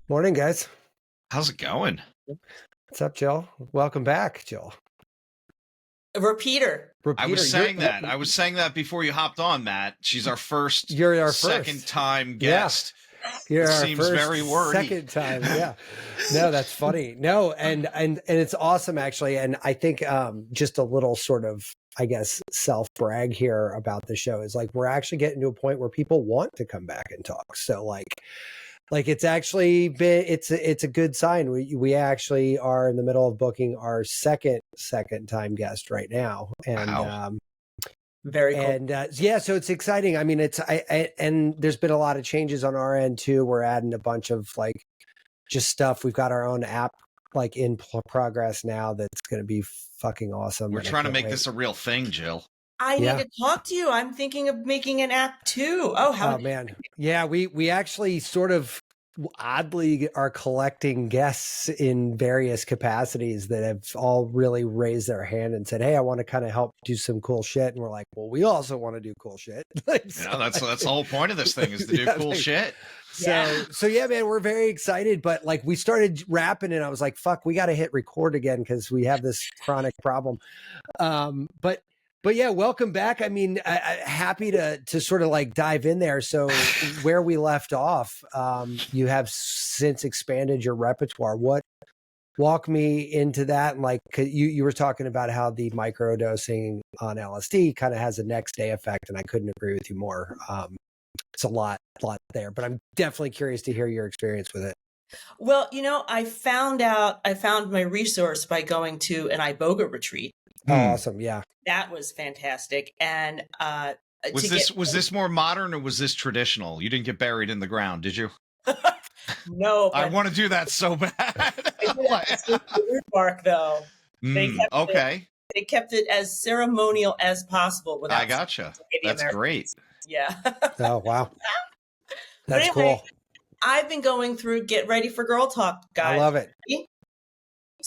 Morning, guys. How's it going? What's up, Jill? Welcome back, Jill. Repeater. I was saying that. I was saying that before you hopped on, Matt. She's our first You're our second first. time guest. You're It our seems first, very wordy. second time. Yeah. No, that's funny. No, and it's awesome actually. And I think just a little sort of, I guess, self-brag here about the show is like we're actually getting to a point where people want to come back and talk. So like it's actually been it's a good sign. We actually are in the middle of booking our second time guest right now. And Wow. Very cool. And yeah, so it's exciting. I mean, and there's been a lot of changes on our end too. We're adding a bunch of like just stuff. We've got our own app like in progress now that's going to be fucking awesome. We're trying to make this a real thing, Jill. I need to talk to you. I'm thinking of making an app too. Oh, man. Yeah, we actually sort of oddly are collecting guests in various capacities that have all really raised their hand and said, hey, I want to kind of help do some cool shit. And we're like, well, we also want to do cool shit. That's the whole point of this thing is to do cool shit. So yeah, man, we're very excited. But like we started rapping and I was like, fuck, we got to hit record again because we have this chronic problem. But yeah, welcome back. I mean, happy to sort of like dive in there. So where we left off, you have since expanded your repertoire. Walk me into that. And like you were talking about how the microdosing on LSD kind of has a next day effect. And I couldn't agree with you more. It's a lot there, but I'm definitely curious to hear your experience with it. Well, I found my resource by going to an Iboga retreat. Oh, awesome. Yeah. That was fantastic. And was this more modern or was this traditional? You didn't get buried in the ground, did you? No. I want to do that so bad. Bark though. They kept it as ceremonial as possible. I gotcha. That's great. Yeah. Oh, wow. That's cool. I've been going through Get Ready for Girl Talk, guys. I love it.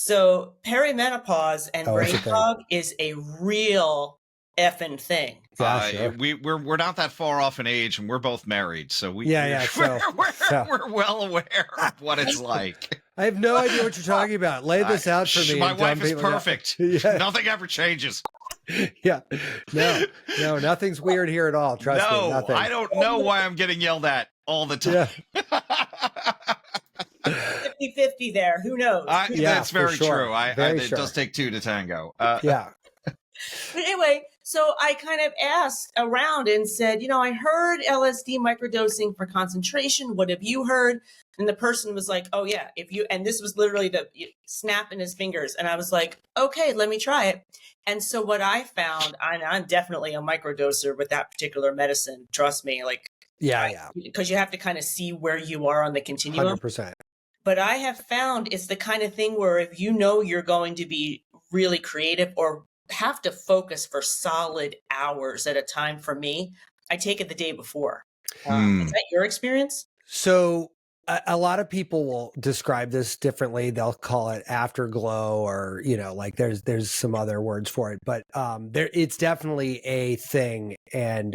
So perimenopause and brain fog is a real effing thing. Sure. We're not that far off in age, and we're both married, so we're well aware of what it's like. I have no idea what you're talking about. Lay this out for me. My wife is perfect. Yeah. Nothing ever changes. Yeah. No, nothing's weird here at all. Trust me. Nothing. I don't know why I'm getting yelled at all the time. Yeah. 50-50 there. Who knows? That's very true. It sure. does take two to tango. Yeah. But anyway, so I kind of asked around and said, I heard LSD microdosing for concentration. What have you heard? And the person was like, oh yeah, and this was literally the snapping his fingers. And I was like, okay, let me try it. And so what I found, I'm definitely a microdoser with that particular medicine. Trust me. Yeah. Because you have to kind of see where you are on the continuum. 100%. But I have found it's the kind of thing where if you're going to be really creative or have to focus for solid hours at a time, for me, I take it the day before. Is that your experience? So a lot of people will describe this differently. They'll call it afterglow or, like there's some other words for it, but it's definitely a thing. And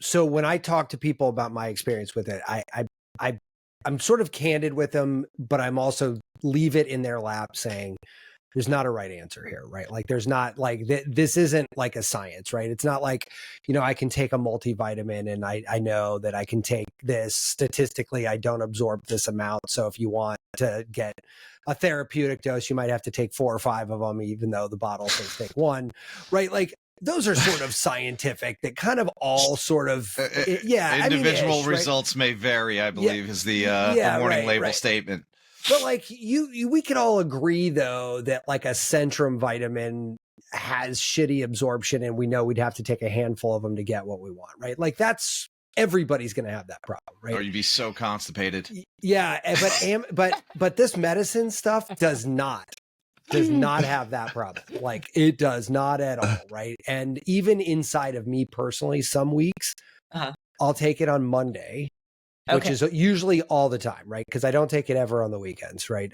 so when I talk to people about my experience with it, I'm sort of candid with them, but I'm also leave it in their lap saying, there's not a right answer here, right? Like there's not like, this isn't like a science, right? It's not like, I can take a multivitamin and I know that I can take this. Statistically, I don't absorb this amount. So if you want to get a therapeutic dose, you might have to take 4 or 5 of them, even though the bottle says take 1, right? Like those are sort of scientific that kind of all sort of, individual results may vary, I believe is the warning label statement. But like we could all agree though that like a Centrum vitamin has shitty absorption and we know we'd have to take a handful of them to get what we want, right? Like everybody's going to have that problem, right? Or you'd be so constipated. Yeah. But this medicine stuff does not have that problem. Like it does not at all. Right. And even inside of me personally, some weeks I'll take it on Monday. Which is usually all the time, right? Because I don't take it ever on the weekends, right?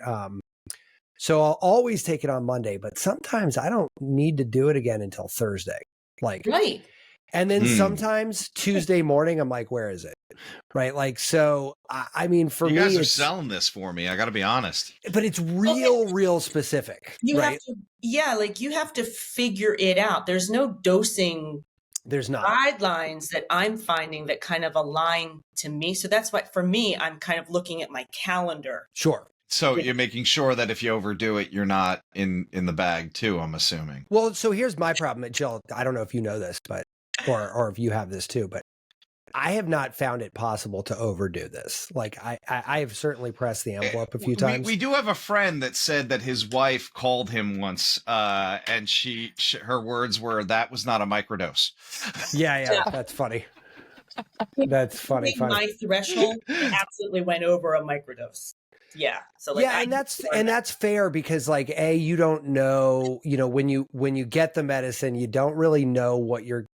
So I'll always take it on Monday, but sometimes I don't need to do it again until Thursday. Right. And then sometimes Tuesday morning, I'm like, where is it? right? Like, so, I mean, for me, you guys are selling this for me. I got to be honest. But it's real specific, you right? have to, like you have to figure it out. There's no dosing. There's not guidelines that I'm finding that kind of align to me. So that's why, for me, I'm kind of looking at my calendar. Sure. So you're making sure that if you overdo it, you're not in the bag too, I'm assuming. Well, so here's my problem, Jill. I don't know if you know this, but or if you have this too, but I have not found it possible to overdo this. Like I have certainly pressed the envelope a few times. We do have a friend that said that his wife called him once, and her words were, "That was not a microdose." Yeah. That's funny. That's funny. My threshold absolutely went over a microdose. Yeah. So like, yeah, and that's fair because like you don't know, when you get the medicine, you don't really know what you're.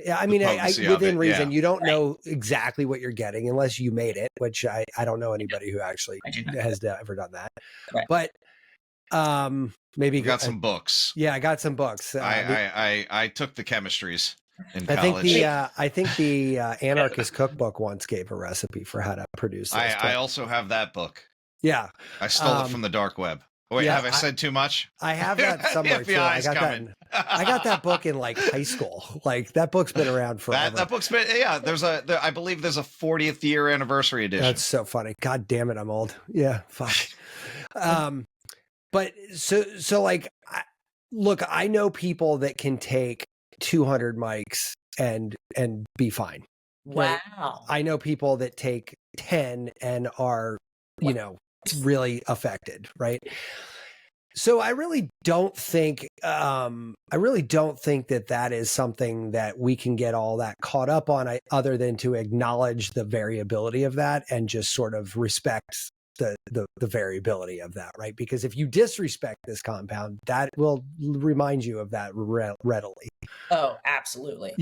I mean, within reason, you don't know exactly what you're getting unless you made it, which I don't know anybody who actually has ever done that. Right. But maybe you got some books. Yeah, I got some books. I took the chemistries in college. I think the Anarchist Cookbook once gave a recipe for how to produce this. I also have that book. Yeah, I stole it from the dark web. Wait, have I said too much? I have that somewhere too. I got that book in like high school. Like that book's been around forever. That book's been I believe there's a 40th year anniversary edition. That's so funny. God damn it, I'm old. Yeah, fuck. But so like, look, I know people that can take 200 mics and be fine. Wow. Right? I know people that take 10 and are, really affected, right? So I really don't think that is something that we can get all that caught up on, other than to acknowledge the variability of that and just sort of respect the variability of that, right? Because if you disrespect this compound, that will remind you of that readily. Oh, absolutely.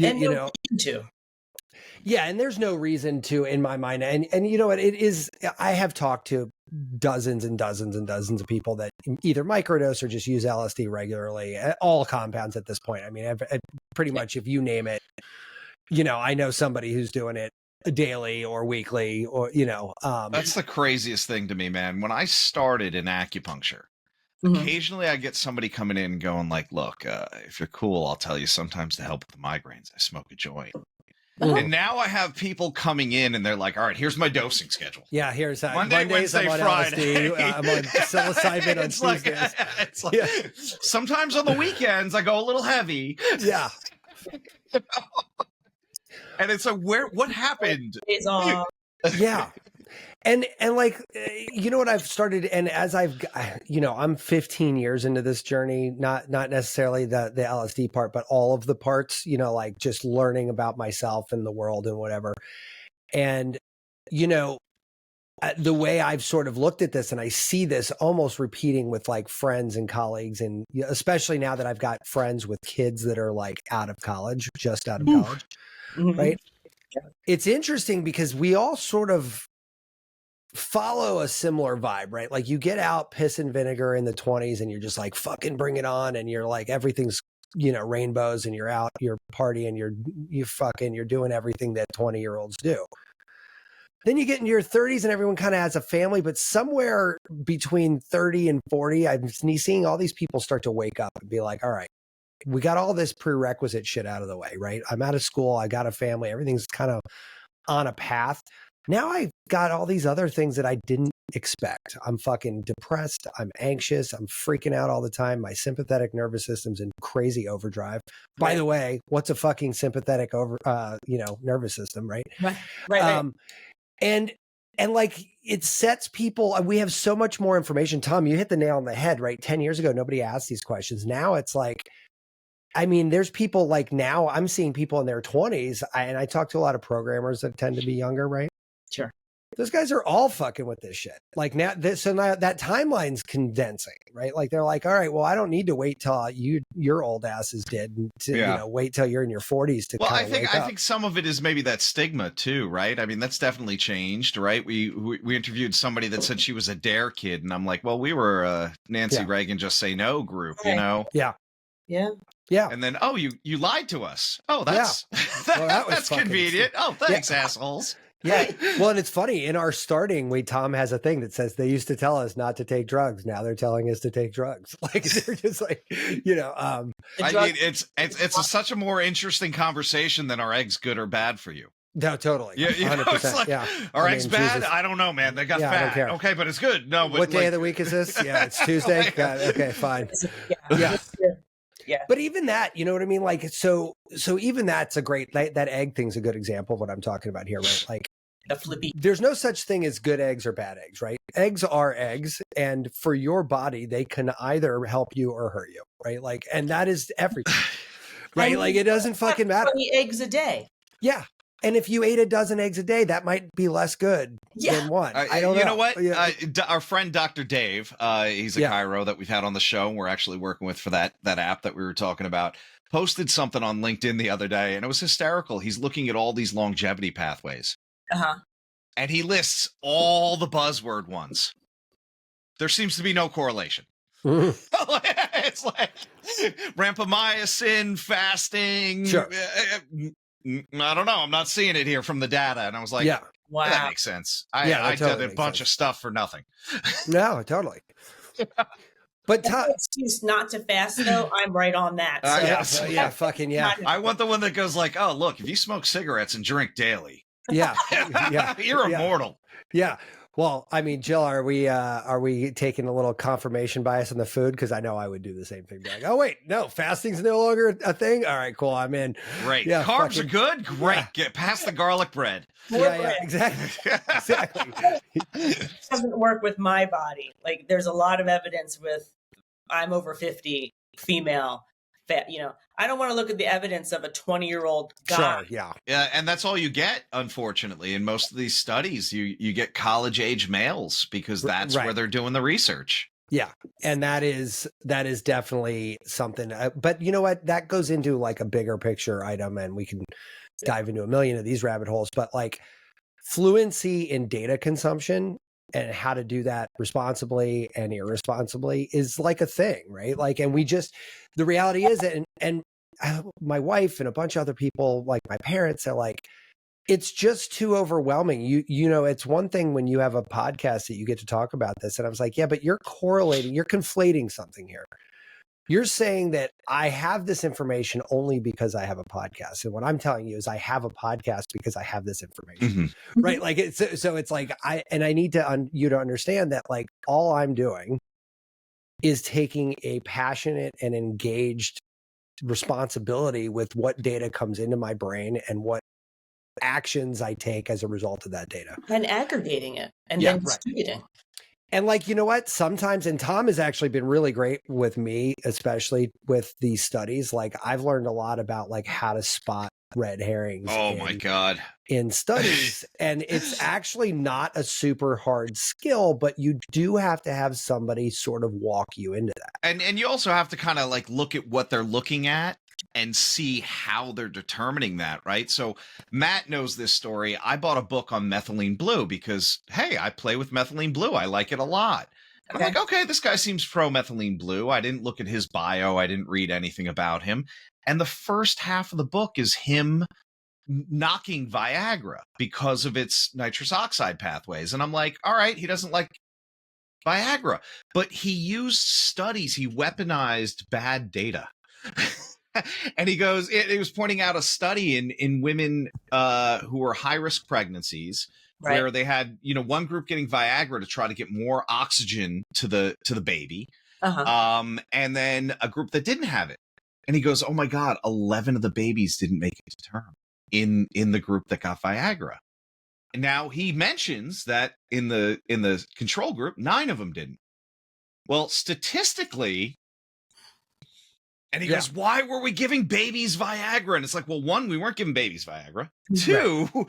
Yeah, and there's no reason to, in my mind. And you know what, it is, I have talked to dozens and dozens and dozens of people that either microdose or just use LSD regularly, all compounds at this point. I mean, pretty much if you name it, I know somebody who's doing it daily or weekly or, That's the craziest thing to me, man. When I started in acupuncture, occasionally I get somebody coming in and going like, look, if you're cool, I'll tell you sometimes to help with the migraines, I smoke a joint. And now I have people coming in and they're like, all right, here's my dosing schedule. Yeah, here's Monday, Wednesday, I'm on Friday. LSD, I'm on psilocybin on Tuesdays. It's like sometimes on the weekends I go a little heavy. Yeah. And it's like, what happened? Yeah. And like, what I've started, and as I'm 15 years into this journey, not necessarily the LSD part, but all of the parts, like just learning about myself and the world and whatever. And, the way I've sort of looked at this, and I see this almost repeating with like friends and colleagues, and especially now that I've got friends with kids that are like just out of college, right? It's interesting because we all sort of follow a similar vibe, right? Like you get out piss and vinegar in the 20s and you're just like, fucking bring it on. And you're like, everything's, rainbows, and you're out, you're partying, you're doing everything that 20-year-olds do. Then you get into your 30s and everyone kind of has a family, but somewhere between 30 and 40, I'm seeing all these people start to wake up and be like, all right, we got all this prerequisite shit out of the way, right? I'm out of school. I got a family. Everything's kind of on a path. Now I've got all these other things that I didn't expect. I'm fucking depressed. I'm anxious. I'm freaking out all the time. My sympathetic nervous system's in crazy overdrive. By the way, what's a fucking sympathetic nervous system, right? Right. And like it sets people, we have so much more information. Tom, you hit the nail on the head, right? 10 years ago, nobody asked these questions. Now it's like, I mean, there's people like now I'm seeing people in their 20s, and I talk to a lot of programmers that tend to be younger, right? Sure. Those guys are all fucking with this shit. Like now that timeline's condensing, right? Like they're like, all right, well, I don't need to wait till your old ass is dead to wait till you're in your 40s to. Well, I think some of it is maybe that stigma too, right? I mean, that's definitely changed, right? We interviewed somebody that said she was a DARE kid, and I'm like, well, we were a Nancy Reagan Just Say No group, Yeah. Yeah. And then, you lied to us. Oh, that's that's convenient. Oh, thanks, assholes. Yeah. Well, and it's funny, in our starting, Tom has a thing that says they used to tell us not to take drugs. Now they're telling us to take drugs. Like, they're just like, I mean, it's such a more interesting conversation than are eggs good or bad for you? No, totally. Yeah, 100%. like, yeah. Are eggs bad? Jesus. I don't know, man. They got Yeah, I don't fat. care. Okay, but it's good. No, but what day of the week is this? Yeah, it's Tuesday. Okay, fine. Yeah. Yeah. But even that, you know what I mean? Like, so even that's a great, that egg thing's a good example of what I'm talking about here, right? Like, The flippy. there's no such thing as good eggs or bad eggs, right? Eggs are eggs, and for your body, they can either help you or hurt you, right? Like, and that is everything, right? Like, it doesn't fucking matter. 20 eggs a day. Yeah. And if you ate a dozen eggs a day, that might be less good than one. I don't know. You know what? Yeah. Our friend Dr. Dave, he's a chiro that we've had on the show. And we're actually working with for that app that we were talking about. Posted something on LinkedIn the other day, and it was hysterical. He's looking at all these longevity pathways. Uh-huh. And he lists all the buzzword ones. There seems to be no correlation. It's like rapamycin, fasting. Sure. I don't know. I'm not seeing it here from the data. And I was like, wow, that makes sense. I totally did a bunch of stuff for nothing. No, totally. But excuse not to fast though, I'm right on that. So. Yeah. I want the one that goes like, oh, look, if you smoke cigarettes and drink daily, yeah, you're immortal. Yeah. Well, I mean, Jill, are we taking a little confirmation bias on the food? Because I know I would do the same thing. Be like, oh wait, no, fasting's no longer a thing. All right, cool, I'm in. Great. Yeah, carbs are good. Great. Yeah. Get past the garlic bread. Yeah, exactly. It doesn't work with my body. Like, there's a lot of evidence with I'm over 50 female. I don't want to look at the evidence of a 20-year-old guy. Sure, yeah, and that's all you get, unfortunately. In most of these studies, you get college-age males because that's where they're doing the research. Yeah, and that is definitely something. But you know what? That goes into like a bigger picture item, and we can dive into a million of these rabbit holes. But like fluency in data consumption and how to do that responsibly and irresponsibly is like a thing, right? Like, and the reality is, and my wife and a bunch of other people, like my parents, are like, it's just too overwhelming. You know, it's one thing when you have a podcast that you get to talk about this. And I was like, yeah, but you're conflating something here. You're saying that I have this information only because I have a podcast. And what I'm telling you is I have a podcast because I have this information, right? Like, so it's like, I need you to understand that like all I'm doing is taking a passionate and engaged responsibility with what data comes into my brain and what actions I take as a result of that data. And aggregating it and then distributing. And like, you know what, sometimes, and Tom has actually been really great with me, especially with these studies. Like I've learned a lot about like how to spot red herrings. Oh my God. In studies. And it's actually not a super hard skill, but you do have to have somebody sort of walk you into that. And you also have to kind of like look at what they're looking at and see how they're determining that, right? So Matt knows this story. I bought a book on methylene blue because, hey, I play with methylene blue. I like it a lot. And I'm like, okay, this guy seems pro methylene blue. I didn't look at his bio. I didn't read anything about him. And the first half of the book is him knocking Viagra because of its nitrous oxide pathways. And I'm like, all right, he doesn't like Viagra, but he used studies. He weaponized bad data. And he goes, it was pointing out a study in women who were high risk pregnancies, where they had, one group getting Viagra to try to get more oxygen to the baby. And then a group that didn't have it. And he goes, oh my God, 11 of the babies didn't make it to term in the group that got Viagra. And now he mentions that in the control group, 9 of them didn't. Well, statistically, and he goes, why were we giving babies Viagra? And it's like, well, 1, we weren't giving babies Viagra. 2,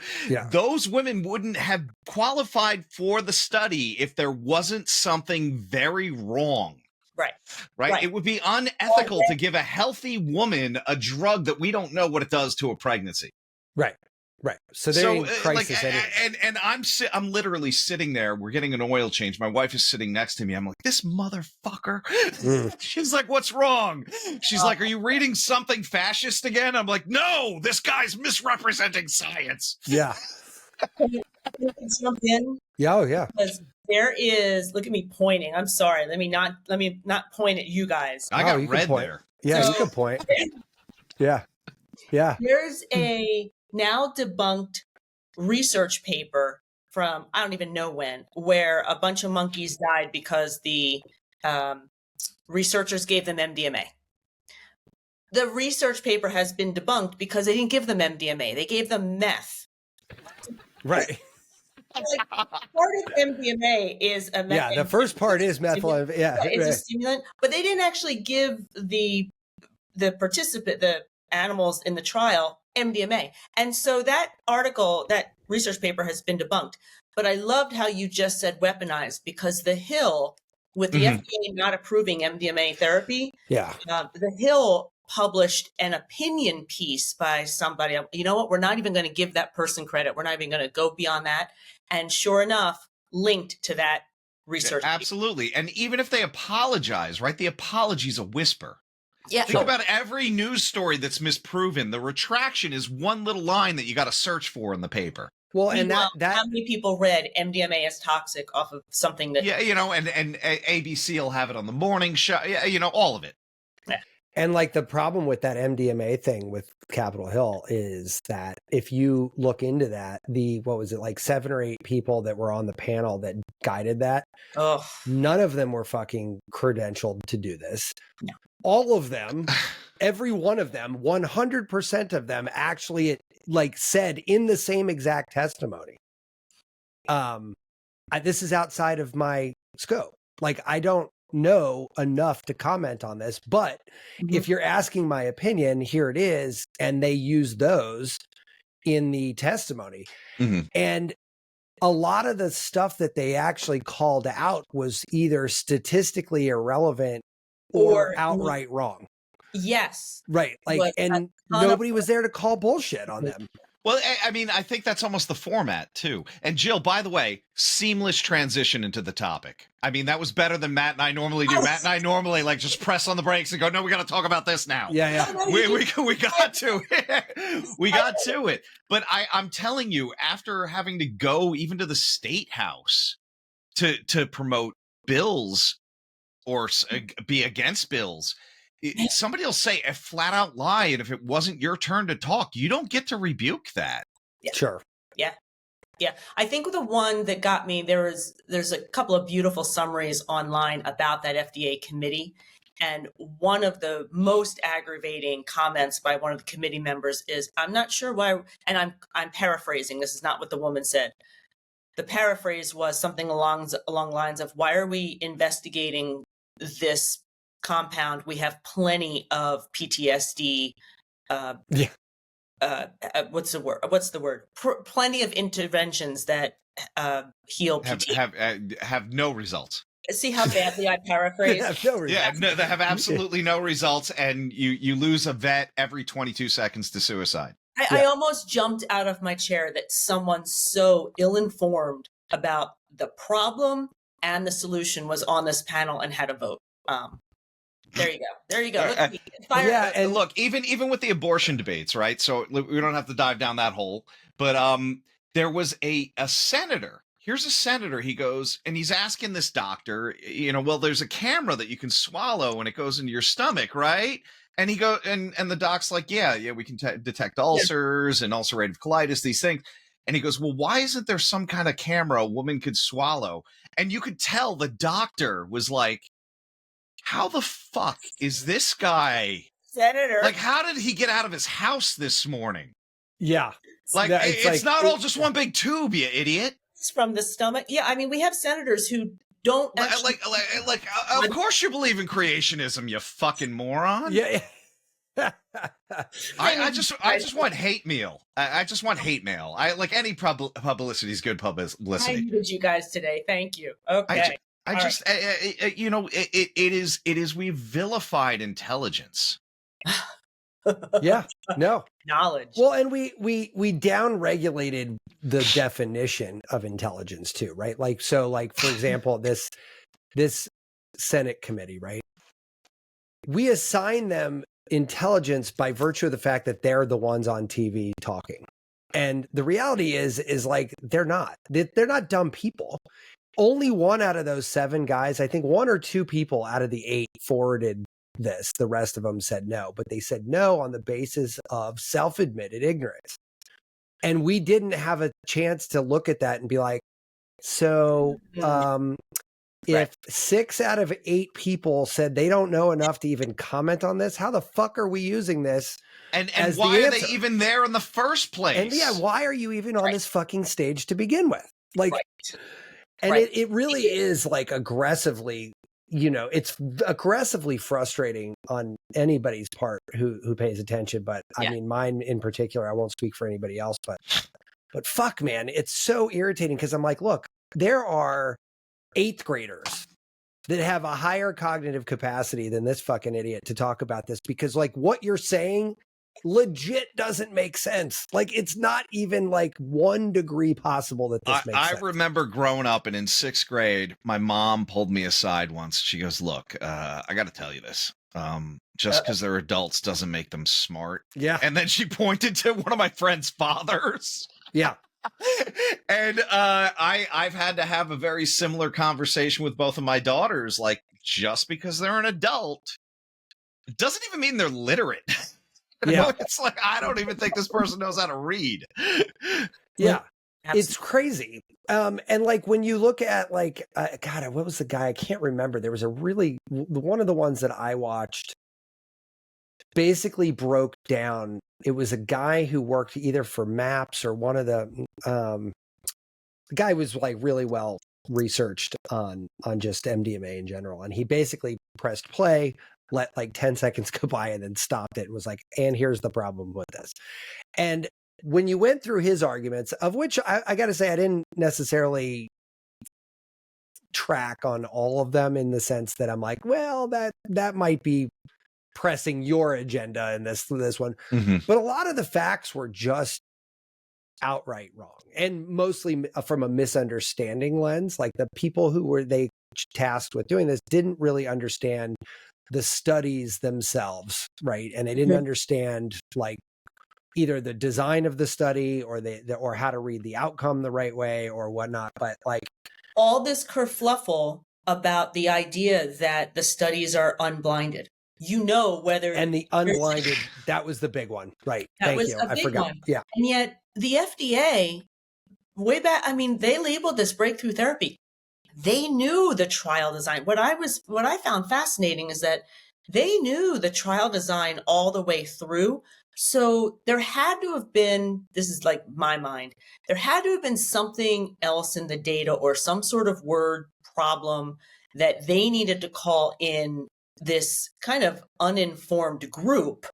those women wouldn't have qualified for the study if there wasn't something very wrong. Right. It would be unethical to give a healthy woman a drug that we don't know what it does to a pregnancy. Right. So they're in crisis and I'm literally sitting there. We're getting an oil change. My wife is sitting next to me. I'm like, this motherfucker. She's like, what's wrong? She's like, are you reading something fascist again? I'm like, no, this guy's misrepresenting science. Yeah. Can I jump in? Yeah, oh, yeah. Because there is, look at me pointing. I'm sorry. Let me not point at you guys. I Oh, got you can red point. there. Yeah, So- you can point. Yeah. Yeah. There's a now debunked research paper from, I don't even know when, where a bunch of monkeys died because the researchers gave them MDMA. The research paper has been debunked because they didn't give them MDMA. They gave them meth. Right. Like, part of MDMA is a meth. Yeah, the first part is methyl. Yeah, it's a right. stimulant, but they didn't actually give the participant, the animals in the trial, MDMA. And so that article, that research paper has been debunked. But I loved how you just said weaponized, because the Hill, with the FDA not approving MDMA therapy, Yeah. the Hill published an opinion piece by somebody. You know what? We're not even going to give that person credit. We're not even going to go beyond that. And sure enough, linked to that research. Absolutely. And even if they apologize, right? The apology's a whisper. Yeah. Think about every news story that's misproven. The retraction is one little line that you got to search for in the paper. Well, and that how many people read MDMA is toxic off of something that? Yeah, you know, and ABC will have it on the morning show. Yeah, you know, all of it. Yeah. And like the problem with that MDMA thing with Capitol Hill is that if you look into that, what was it, like 7 or 8 people that were on the panel that guided that, none of them were fucking credentialed to do this. No. All of them, every one of them, 100% of them actually like said in the same exact testimony. This is outside of my scope. Like, I don't know enough to comment on this, but if you're asking my opinion, here it is. And they use those in the testimony. And a lot of the stuff that they actually called out was either statistically irrelevant or outright wrong. Yes. Right. Like, and nobody was there to call bullshit on them. Well, I mean, I think that's almost the format, too. And Jill, by the way, seamless transition into the topic. I mean, that was better than Matt and I normally do. Matt and I normally like just press on the brakes and go, no, we got to talk about this now. Yeah. We got to it. We got to it. But I'm telling you, after having to go even to the state house to promote bills or be against bills, somebody will say a flat out lie, and if it wasn't your turn to talk, you don't get to rebuke that. Yeah. Sure. Yeah. I think the one that got me, there's a couple of beautiful summaries online about that FDA committee. And one of the most aggravating comments by one of the committee members is, I'm not sure why, and I'm paraphrasing, this is not what the woman said. The paraphrase was something along lines of, why are we investigating this compound? We have plenty of PTSD. What's the word? Plenty of interventions that heal PTSD. Have no results. See how badly I paraphrase? They have absolutely no results, and you lose a vet every 22 seconds to suicide. I almost jumped out of my chair that someone so ill-informed about the problem and the solution was on this panel and had a vote. There you go. And look, even with the abortion debates, right? So we don't have to dive down that hole, but there was a senator. Here's a senator. He goes and he's asking this doctor, well, there's a camera that you can swallow and it goes into your stomach, right? And he goes, and the doc's like, yeah, we can detect ulcers and ulcerative colitis, these things. And he goes, well, why isn't there some kind of camera a woman could swallow? And you could tell the doctor was like, how the fuck is this guy senator? Like, how did he get out of his house this morning? Yeah. Like, it's not all just one big tube, you idiot. It's from the stomach. Yeah, I mean, we have senators who don't actually... Like, of course you believe in creationism, you fucking moron. Yeah. I just want hate mail. I just want hate mail. I like any publicity is good publicity. I needed you guys today. Thank you. Okay. It is we've vilified intelligence. Yeah, no knowledge. Well, and we down regulated the definition of intelligence too, right? Like, so like, for example, this Senate committee, right? We assign them intelligence by virtue of the fact that they're the ones on TV talking. And the reality is like, they're not dumb people. Only one out of those 7 guys, I think 1 or 2 people out of the 8 forwarded this. The rest of them said no, but they said no on the basis of self-admitted ignorance. And we didn't have a chance to look at that and be like, so if 6 out of 8 people said they don't know enough to even comment on this, how the fuck are we using this? And why are they even there in the first place? And yeah, why are you even on this fucking stage to begin with? Like, and it really is like aggressively, you know, it's aggressively frustrating on anybody's part who pays attention. But I mean, mine in particular, I won't speak for anybody else, but fuck, man, it's so irritating because I'm like, look, there are 8th graders that have a higher cognitive capacity than this fucking idiot to talk about this, because like what you're saying legit doesn't make sense. Like, it's not even like 1 degree possible that this makes sense. I remember growing up, and in 6th grade, my mom pulled me aside once. She goes, look, I got to tell you this. Just because they're adults doesn't make them smart. Yeah. And then she pointed to one of my friend's fathers. Yeah. And I've had to have a very similar conversation with both of my daughters. Like, just because they're an adult doesn't even mean they're literate. Yeah. It's like, I don't even think this person knows how to read. Yeah. It's crazy. And like when you look at like, God, what was the guy? I can't remember. There was a really, one of the ones that I watched basically broke down. It was a guy who worked either for MAPS or one of the guy was like really well researched on just MDMA in general. And he basically pressed play, let like 10 seconds go by and then stopped it and was like, and here's the problem with this. And when you went through his arguments, of which I got to say, I didn't necessarily track on all of them in the sense that I'm like, well, that might be pressing your agenda in this one. Mm-hmm. But a lot of the facts were just outright wrong, and mostly from a misunderstanding lens. Like the people who were they tasked with doing this didn't really understand the studies themselves, right? And they didn't understand like either the design of the study or or how to read the outcome the right way or whatnot. But like all this kerfluffle about the idea that the studies are unblinded. You know whether and the unblinded, that was the big one, right? Thank you. I forgot. One. Yeah. And yet the FDA, way back, I mean, they labeled this breakthrough therapy. They knew the trial design. What I found fascinating is that they knew the trial design all the way through. So there had to have been, this is like my mind, there had to have been something else in the data or some sort of word problem that they needed to call in this kind of uninformed group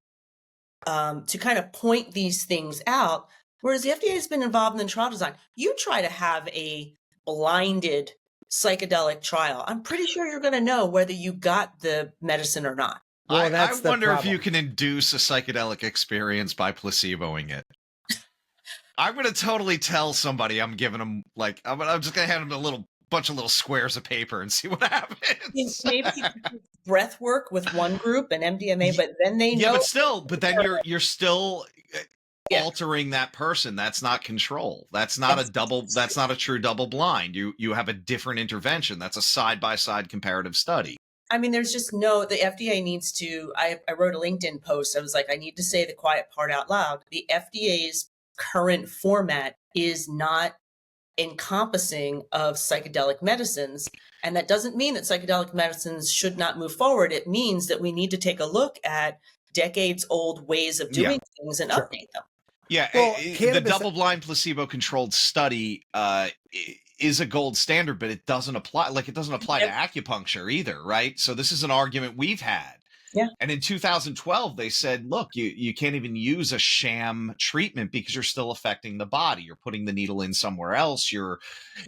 to kind of point these things out. Whereas the FDA has been involved in the trial design. You try to have a blinded psychedelic trial, I'm pretty sure you're going to know whether you got the medicine or not. Well, I wonder if you can induce a psychedelic experience by placeboing it. I'm going to totally tell somebody I'm giving them, like, I'm just going to hand them a bunch of little squares of paper and see what happens. Maybe breath work with one group and MDMA, but then they know. Yeah, but then you're still altering that person. That's not control. That's not that's not a true double blind. You have a different intervention. That's a side-by-side comparative study. I mean, there's just the FDA needs to, I wrote a LinkedIn post. I was like, I need to say the quiet part out loud. The FDA's current format is not encompassing of psychedelic medicines. And that doesn't mean that psychedelic medicines should not move forward. It means that we need to take a look at decades old ways of doing things and update them. Yeah, well, the double-blind placebo-controlled study is a gold standard, but it doesn't apply. Like, it doesn't apply to acupuncture either, right? So this is an argument we've had. Yeah. And in 2012, they said, look, you can't even use a sham treatment because you're still affecting the body. You're putting the needle in somewhere else. You're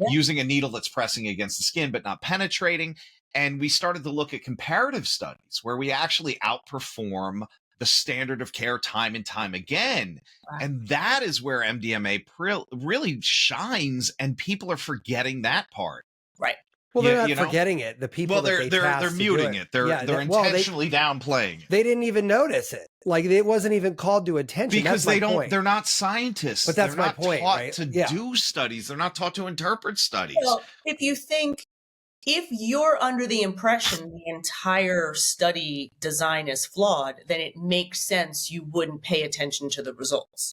using a needle that's pressing against the skin but not penetrating. And we started to look at comparative studies where we actually outperform the standard of care time and time again. Wow. And that is where MDMA really shines, and people are forgetting that part. Right. Well, they're not forgetting it. The people well, that they're muting it. They're intentionally downplaying it. They didn't even notice it. Like it wasn't even called to attention because that's my point. They're not scientists. But that's they're my not point, taught right? to do studies. They're not taught to interpret studies. Well, if you're under the impression the entire study design is flawed, then it makes sense you wouldn't pay attention to the results.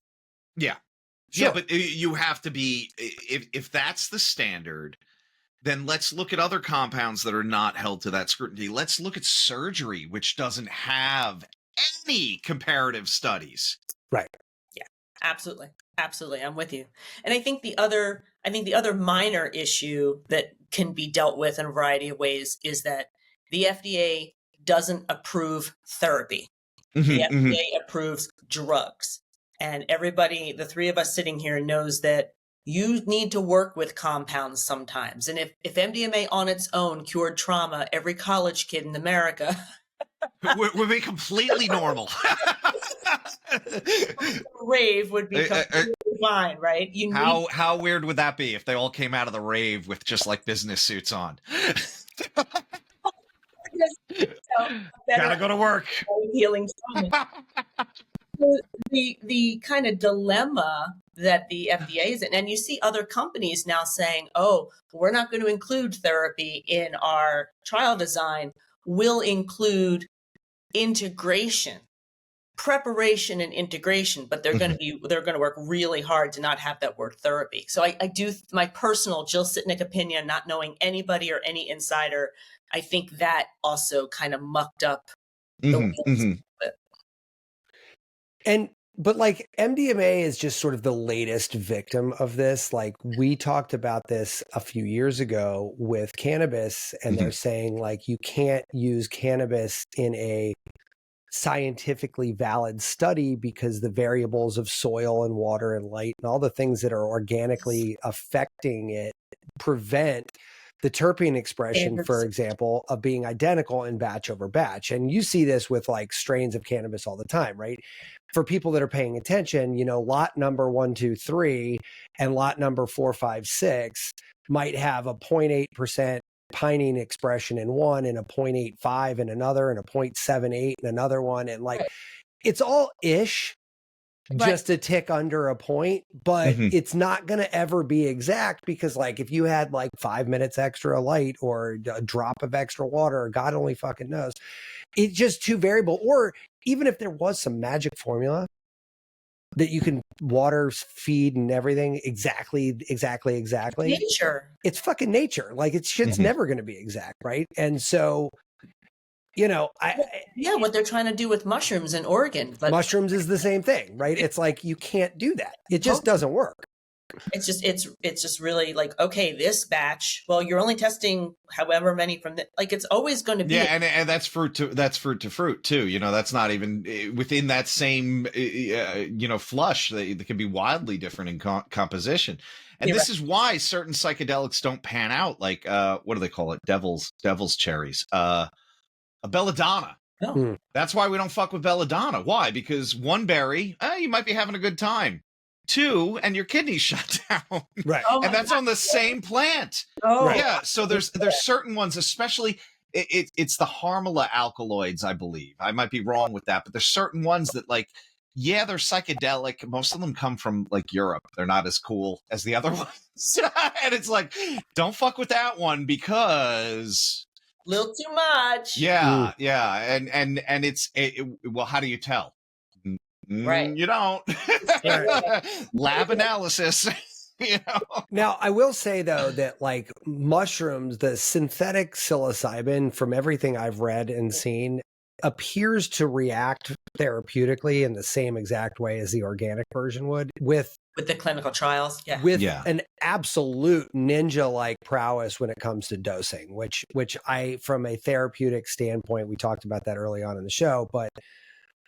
Yeah. Sure. Yeah, but you have to be, if that's the standard, then let's look at other compounds that are not held to that scrutiny. Let's look at surgery, which doesn't have any comparative studies. Right. Yeah, absolutely. Absolutely. I'm with you. And I think the other minor issue that can be dealt with in a variety of ways is that the FDA doesn't approve therapy. The FDA approves drugs. And everybody, the three of us sitting here, knows that you need to work with compounds sometimes. And if MDMA on its own cured trauma, every college kid in America would be completely normal. Rave would be completely fine, right? How weird would that be if they all came out of the rave with just like business suits on? Gotta go to work. Healing trauma. The kind of dilemma that the FDA is in, and you see other companies now saying, oh, we're not going to include therapy in our trial design. We'll include integration, preparation and integration, but they're going to work really hard to not have that word therapy. So I do, my personal Jill Sitnick opinion, not knowing anybody or any insider, I think that also kind of mucked up the wheels. But like MDMA is just sort of the latest victim of this. Like we talked about this a few years ago with cannabis, and they're saying like you can't use cannabis in a scientifically valid study because the variables of soil and water and light and all the things that are organically affecting it prevent the terpene expression, for example, of being identical in batch over batch. And you see this with like strains of cannabis all the time, right? For people that are paying attention, you know, lot number 1, 2, 3 and lot number 4, 5, 6 might have a 0.8% pinene expression in one and a 0.85 in another and a 0.78 in another one. And like, it's all ish. Just a tick under a point, but it's not going to ever be exact because like if you had like 5 minutes extra light or a drop of extra water, God only fucking knows, it's just too variable. Or even if there was some magic formula that you can water feed and everything exactly. Nature. It's fucking nature. Like it's shit's never going to be exact. Right. And so, you know, what they're trying to do with mushrooms in Oregon. Mushrooms is the same thing, right? It's like you can't do that. It just doesn't work. It's just really like, okay, this batch, well, you're only testing however many from the, like it's always going to be. Yeah, and that's fruit to fruit too. You know, that's not even within that same flush. They can be wildly different in composition. And this is why certain psychedelics don't pan out. Like what do they call it? Devil's cherries. A belladonna. No. That's why we don't fuck with belladonna. Why? Because one berry, you might be having a good time. 2, and your kidneys shut down. Right. Oh and that's on the same plant. Oh. Right. Yeah. So there's certain ones, especially it's the harmala alkaloids, I believe. I might be wrong with that, but there's certain ones that like, yeah, they're psychedelic. Most of them come from like Europe. They're not as cool as the other ones. And it's like, don't fuck with that one because little too much. Yeah, yeah, and it's well, how do you tell? Right, you don't. Lab analysis. You know. Now, I will say though that like mushrooms, the synthetic psilocybin, from everything I've read and seen, appears to react therapeutically in the same exact way as the organic version would with the clinical trials, an absolute ninja-like prowess when it comes to dosing, which I, from a therapeutic standpoint, we talked about that early on in the show, but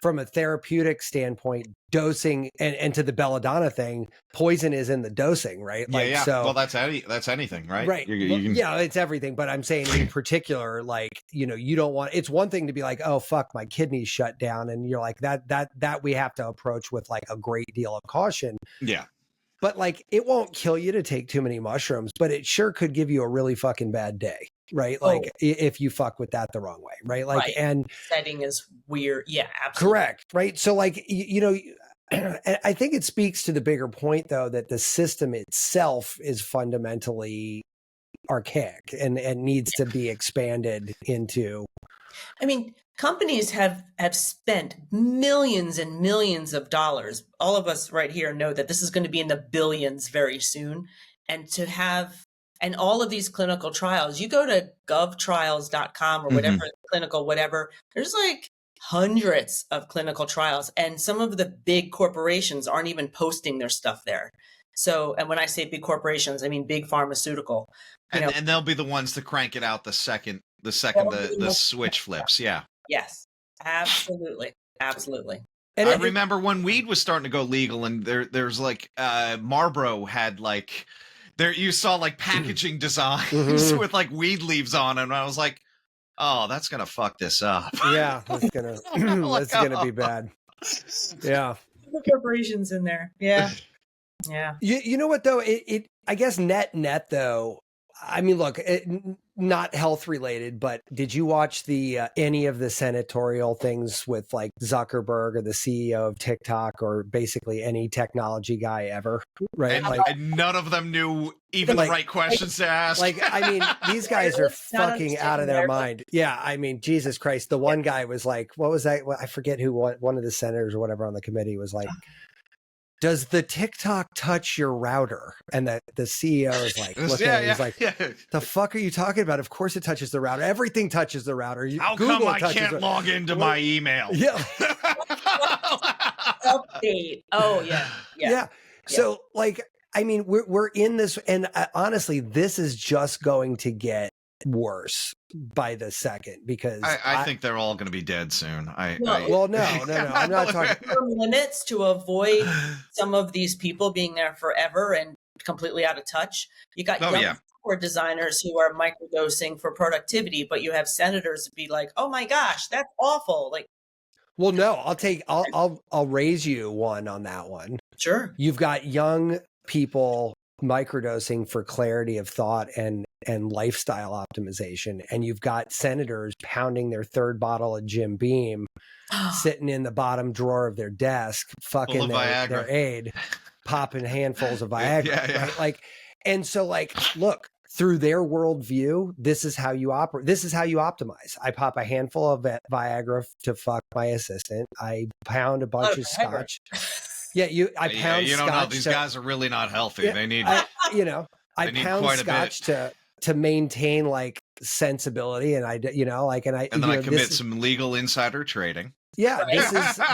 from a therapeutic standpoint, dosing and to the belladonna thing, poison is in the dosing, right? Yeah. So, well, that's anything, right? Right. Yeah, it's everything. But I'm saying in particular, like, you know, you don't want, it's one thing to be like, oh, fuck, my kidneys shut down. And you're like, that we have to approach with like a great deal of caution. Yeah. but like it won't kill you to take too many mushrooms, but it sure could give you a really fucking bad day, right? Like if you fuck with that the wrong way, right? Like, Right. and setting is weird. Yeah, absolutely. correct, right? So like, you know, I think it speaks to the bigger point though, that the system itself is fundamentally archaic and needs to be expanded into. I mean, companies have spent millions and millions of dollars. All of us right here know that this is going to be in the billions very soon. And to have, and all of these clinical trials, you go to govtrials.com or whatever, clinical, whatever, there's like hundreds of clinical trials. And some of the big corporations aren't even posting their stuff there. So, and when I say big corporations, I mean big pharmaceutical. And they'll be the ones to crank it out the second the switch flips. Yeah. Yes, absolutely. Absolutely. And I remember when weed was starting to go legal, and there's like Marlboro had like you saw like packaging designs with like weed leaves on them, and I was like, oh, that's gonna fuck this up. Yeah, that's gonna be bad. Yeah. Corporations in there. Yeah. Yeah. You know what though? It I guess net though. I mean, look, not health related, but did you watch any of the senatorial things with like Zuckerberg or the CEO of TikTok or basically any technology guy ever? Right? And, like none of them knew even the right questions to ask. Like, I mean, these guys are fucking out of their mind. Yeah, I mean, Jesus Christ. The one guy was like, what was that? I forget who, one of the senators or whatever on the committee was like, does the TikTok touch your router? And the CEO is like, he's like, the fuck are you talking about? Of course it touches the router. Everything touches the router. How come I can't log into my email? Yeah. Update. Oh, yeah. So like, I mean, we're in this, and honestly, this is just going to get worse by the second, because I think they're all going to be dead soon. No, I'm not talking limits to avoid some of these people being there forever and completely out of touch. You got software designers who are microdosing for productivity, but you have senators be like, "Oh my gosh, that's awful!" Like, well, no, I'll raise you one on that one. Sure, you've got young people microdosing for clarity of thought and lifestyle optimization, and you've got senators pounding their third bottle of Jim Beam sitting in the bottom drawer of their desk, fucking their aide, popping handfuls of Viagra. Right? Like, and so like, look, through their worldview, this is how you operate. This is how you optimize. I pop a handful of Viagra to fuck my assistant. I pound a bunch of scotch. Yeah, I pound you don't scotch. Know, these guys are really not healthy. Yeah, they need, I pound scotch to maintain like sensibility, and I commit some legal insider trading. Yeah,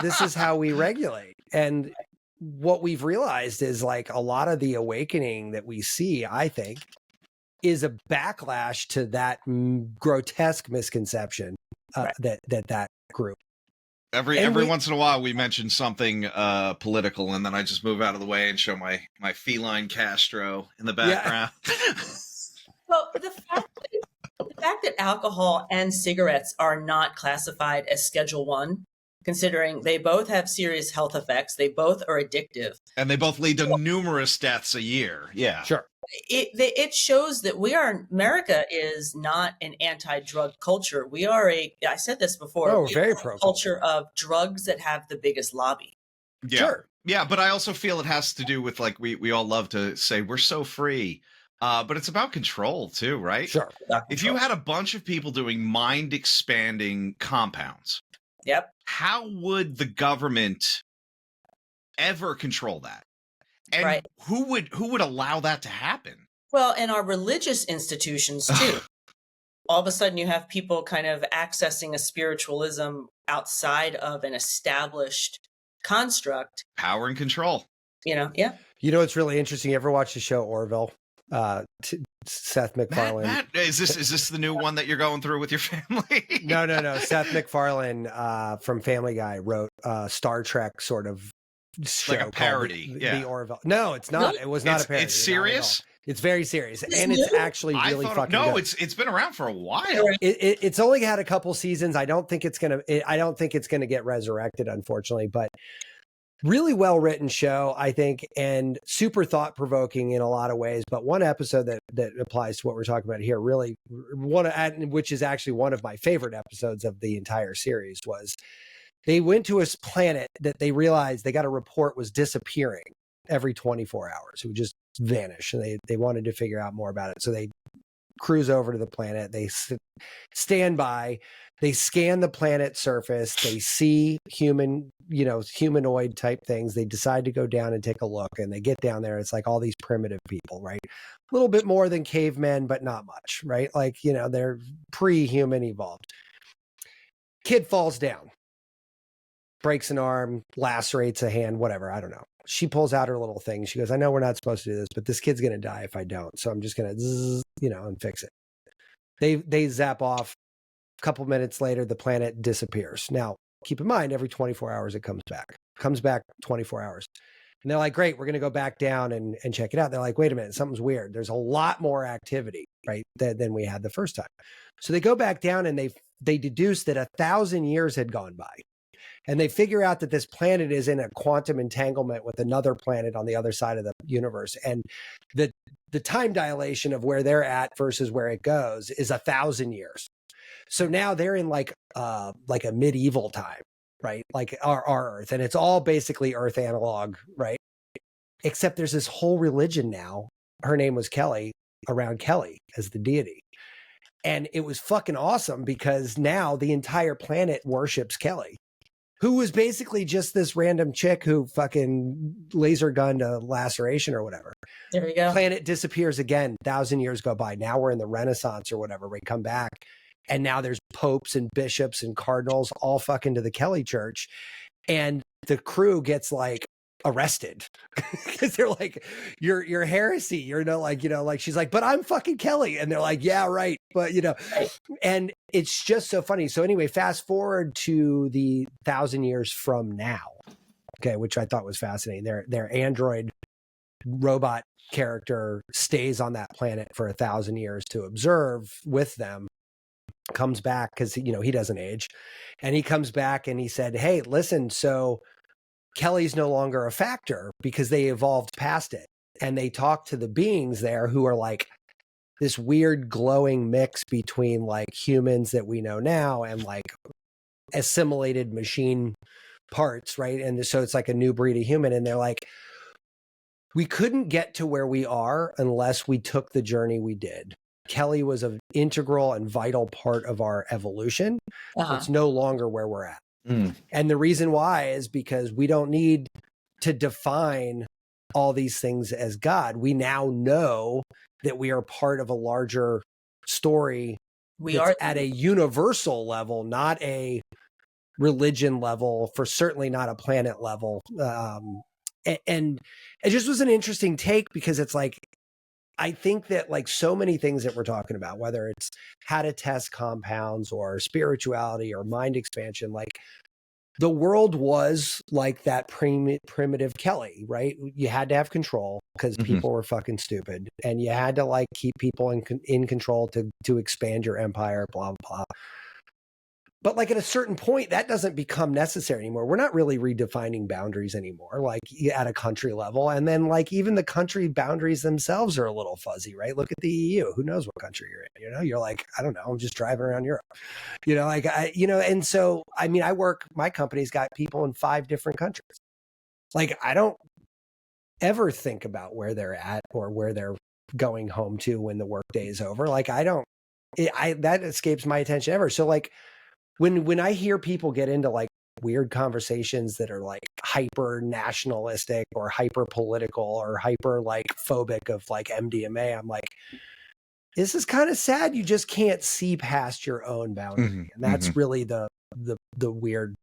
this is how we regulate. And what we've realized is like a lot of the awakening that we see, I think, is a backlash to that grotesque misconception that group. Every once in a while we mention something political, and then I just move out of the way and show my feline Castro in the background. Yeah. Well, the fact that alcohol and cigarettes are not classified as Schedule 1, considering they both have serious health effects, they both are addictive, and they both lead to numerous deaths a year. Yeah, sure. It shows that America is not an anti-drug culture. We are I said this before, very pro culture of drugs that have the biggest lobby. Yeah. Sure. Yeah, but I also feel it has to do with like we all love to say we're so free. But it's about control too, right? Sure. If you had a bunch of people doing mind expanding compounds, yep. How would the government ever control that? And who would allow that to happen? Well, in our religious institutions too. All of a sudden you have people kind of accessing a spiritualism outside of an established construct. Power and control. Yeah. You know, it's really interesting. You ever watch the show Orville? Seth MacFarlane. Matt, is this the new one that you're going through with your family? No. Seth MacFarlane from Family Guy wrote Star Trek sort of show, like a parody. The Orville. No, it's not. It was not a parody. It's serious. It's very serious, and it's actually really fucking good. It's been around for a while. It's only had a couple seasons. I don't think it's gonna get resurrected, unfortunately. But Really well written show, I think, and super thought provoking in a lot of ways. But one episode that applies to what we're talking about here, really which is actually one of my favorite episodes of the entire series, was they went to a planet that they realized they got a report was disappearing every 24 hours. It would just vanish, and they wanted to figure out more about it. So they cruise over to the planet. They stand by. They scan the planet's surface. They see humanoid type things. They decide to go down and take a look, and they get down there. It's like all these primitive people, right? A little bit more than cavemen, but not much, right? Like, they're pre-human evolved. Kid falls down, breaks an arm, lacerates a hand, whatever. I don't know. She pulls out her little thing. She goes, I know we're not supposed to do this, but this kid's going to die if I don't. So I'm just going to, and fix it. They zap off. A couple minutes later, the planet disappears. Now, keep in mind, every 24 hours, it comes back 24 hours. And they're like, great, we're going to go back down and check it out. They're like, wait a minute, something's weird. There's a lot more activity, right, than we had the first time. So they go back down and they deduce that 1,000 years had gone by. And they figure out that this planet is in a quantum entanglement with another planet on the other side of the universe. And the time dilation of where they're at versus where it goes is 1,000 years. So now they're in like a medieval time, right? Like our Earth. And it's all basically Earth analog, right? Except there's this whole religion now. Her name was Kelly, around Kelly as the deity. And it was fucking awesome because now the entire planet worships Kelly, who was basically just this random chick who fucking laser gunned a laceration or whatever. There you go. Planet disappears again. 1,000 years go by. Now we're in the Renaissance or whatever. We come back. And now there's popes and bishops and cardinals all fucking to the Kelly church. And the crew gets like arrested because they're like, you're heresy. Like she's like, but I'm fucking Kelly. And they're like, yeah, right. But, and it's just so funny. So anyway, fast forward to the 1,000 years from now. Okay. Which I thought was fascinating. Their android robot character stays on that planet for 1,000 years to observe with them. Comes back because he doesn't age, and he comes back and he said, hey, listen, so Kelly's no longer a factor because they evolved past it. And they talk to the beings there who are like this weird glowing mix between like humans that we know now and like assimilated machine parts, right? And so it's like a new breed of human. And they're like, we couldn't get to where we are unless we took the journey we did. Kelly was an integral and vital part of our evolution. It's no longer where we're at. And the reason why is because we don't need to define all these things as God. We now know that we are part of a larger story. We are at a universal level, not a religion level, for certainly not a planet level. And it just was an interesting take because it's like, I think that like so many things that we're talking about, whether it's how to test compounds or spirituality or mind expansion, like the world was like that primitive Kelly, right? You had to have control because people were fucking stupid, and you had to like keep people in control to expand your empire, blah, blah, blah. But like at a certain point, that doesn't become necessary anymore. We're not really redefining boundaries anymore, like at a country level. And then like even the country boundaries themselves are a little fuzzy, right? Look at the EU. Who knows what country you're in? You're like, I don't know. I'm just driving around Europe, and so, I mean, my company's got people in 5 different countries. Like, I don't ever think about where they're at or where they're going home to when the workday is over. Like, that escapes my attention ever. So like, when I hear people get into like weird conversations that are like hyper nationalistic or hyper political or hyper like phobic of like MDMA, I'm like, this is kind of sad. You just can't see past your own boundary. And that's really the weird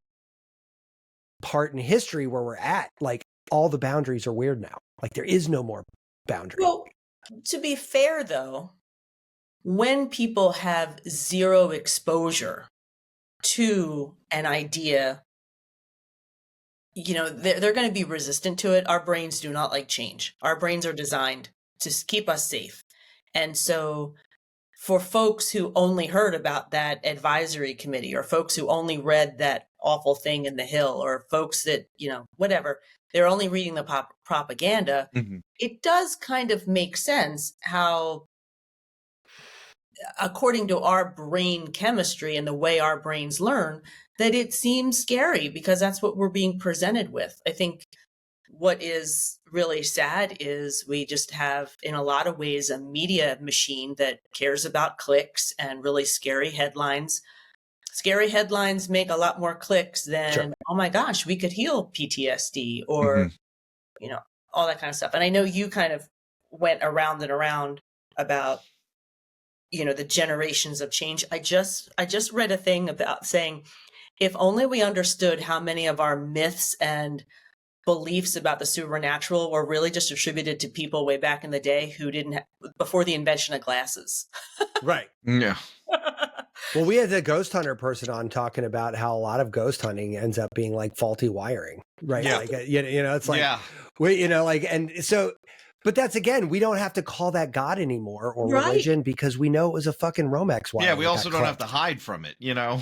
part in history where we're at. Like all the boundaries are weird now. Like there is no more boundary. Well, to be fair though, when people have zero exposure to an idea, they're going to be resistant to it. Our brains do not like change. Our brains are designed to keep us safe. And so for folks who only heard about that advisory committee or folks who only read that awful thing in the Hill, or folks that, whatever, they're only reading the propaganda. Mhm. It does kind of make sense how, according to our brain chemistry and the way our brains learn, that it seems scary because that's what we're being presented with. I think what is really sad is we just have, in a lot of ways, a media machine that cares about clicks and really scary headlines. Scary headlines make a lot more clicks than, Sure. oh my gosh, we could heal PTSD or, all that kind of stuff. And I know you kind of went around and around about, the generations of change. I just read a thing about saying, if only we understood how many of our myths and beliefs about the supernatural were really just attributed to people way back in the day who didn't before the invention of glasses. Right. Yeah. Well, we had the ghost hunter person on talking about how a lot of ghost hunting ends up being like faulty wiring, right? Yeah. Like, it's like, Yeah. and so, but that's, again, we don't have to call that God anymore or Right. religion because we know it was a fucking Romex wire. Yeah, we that also got don't have clipped. to hide from it,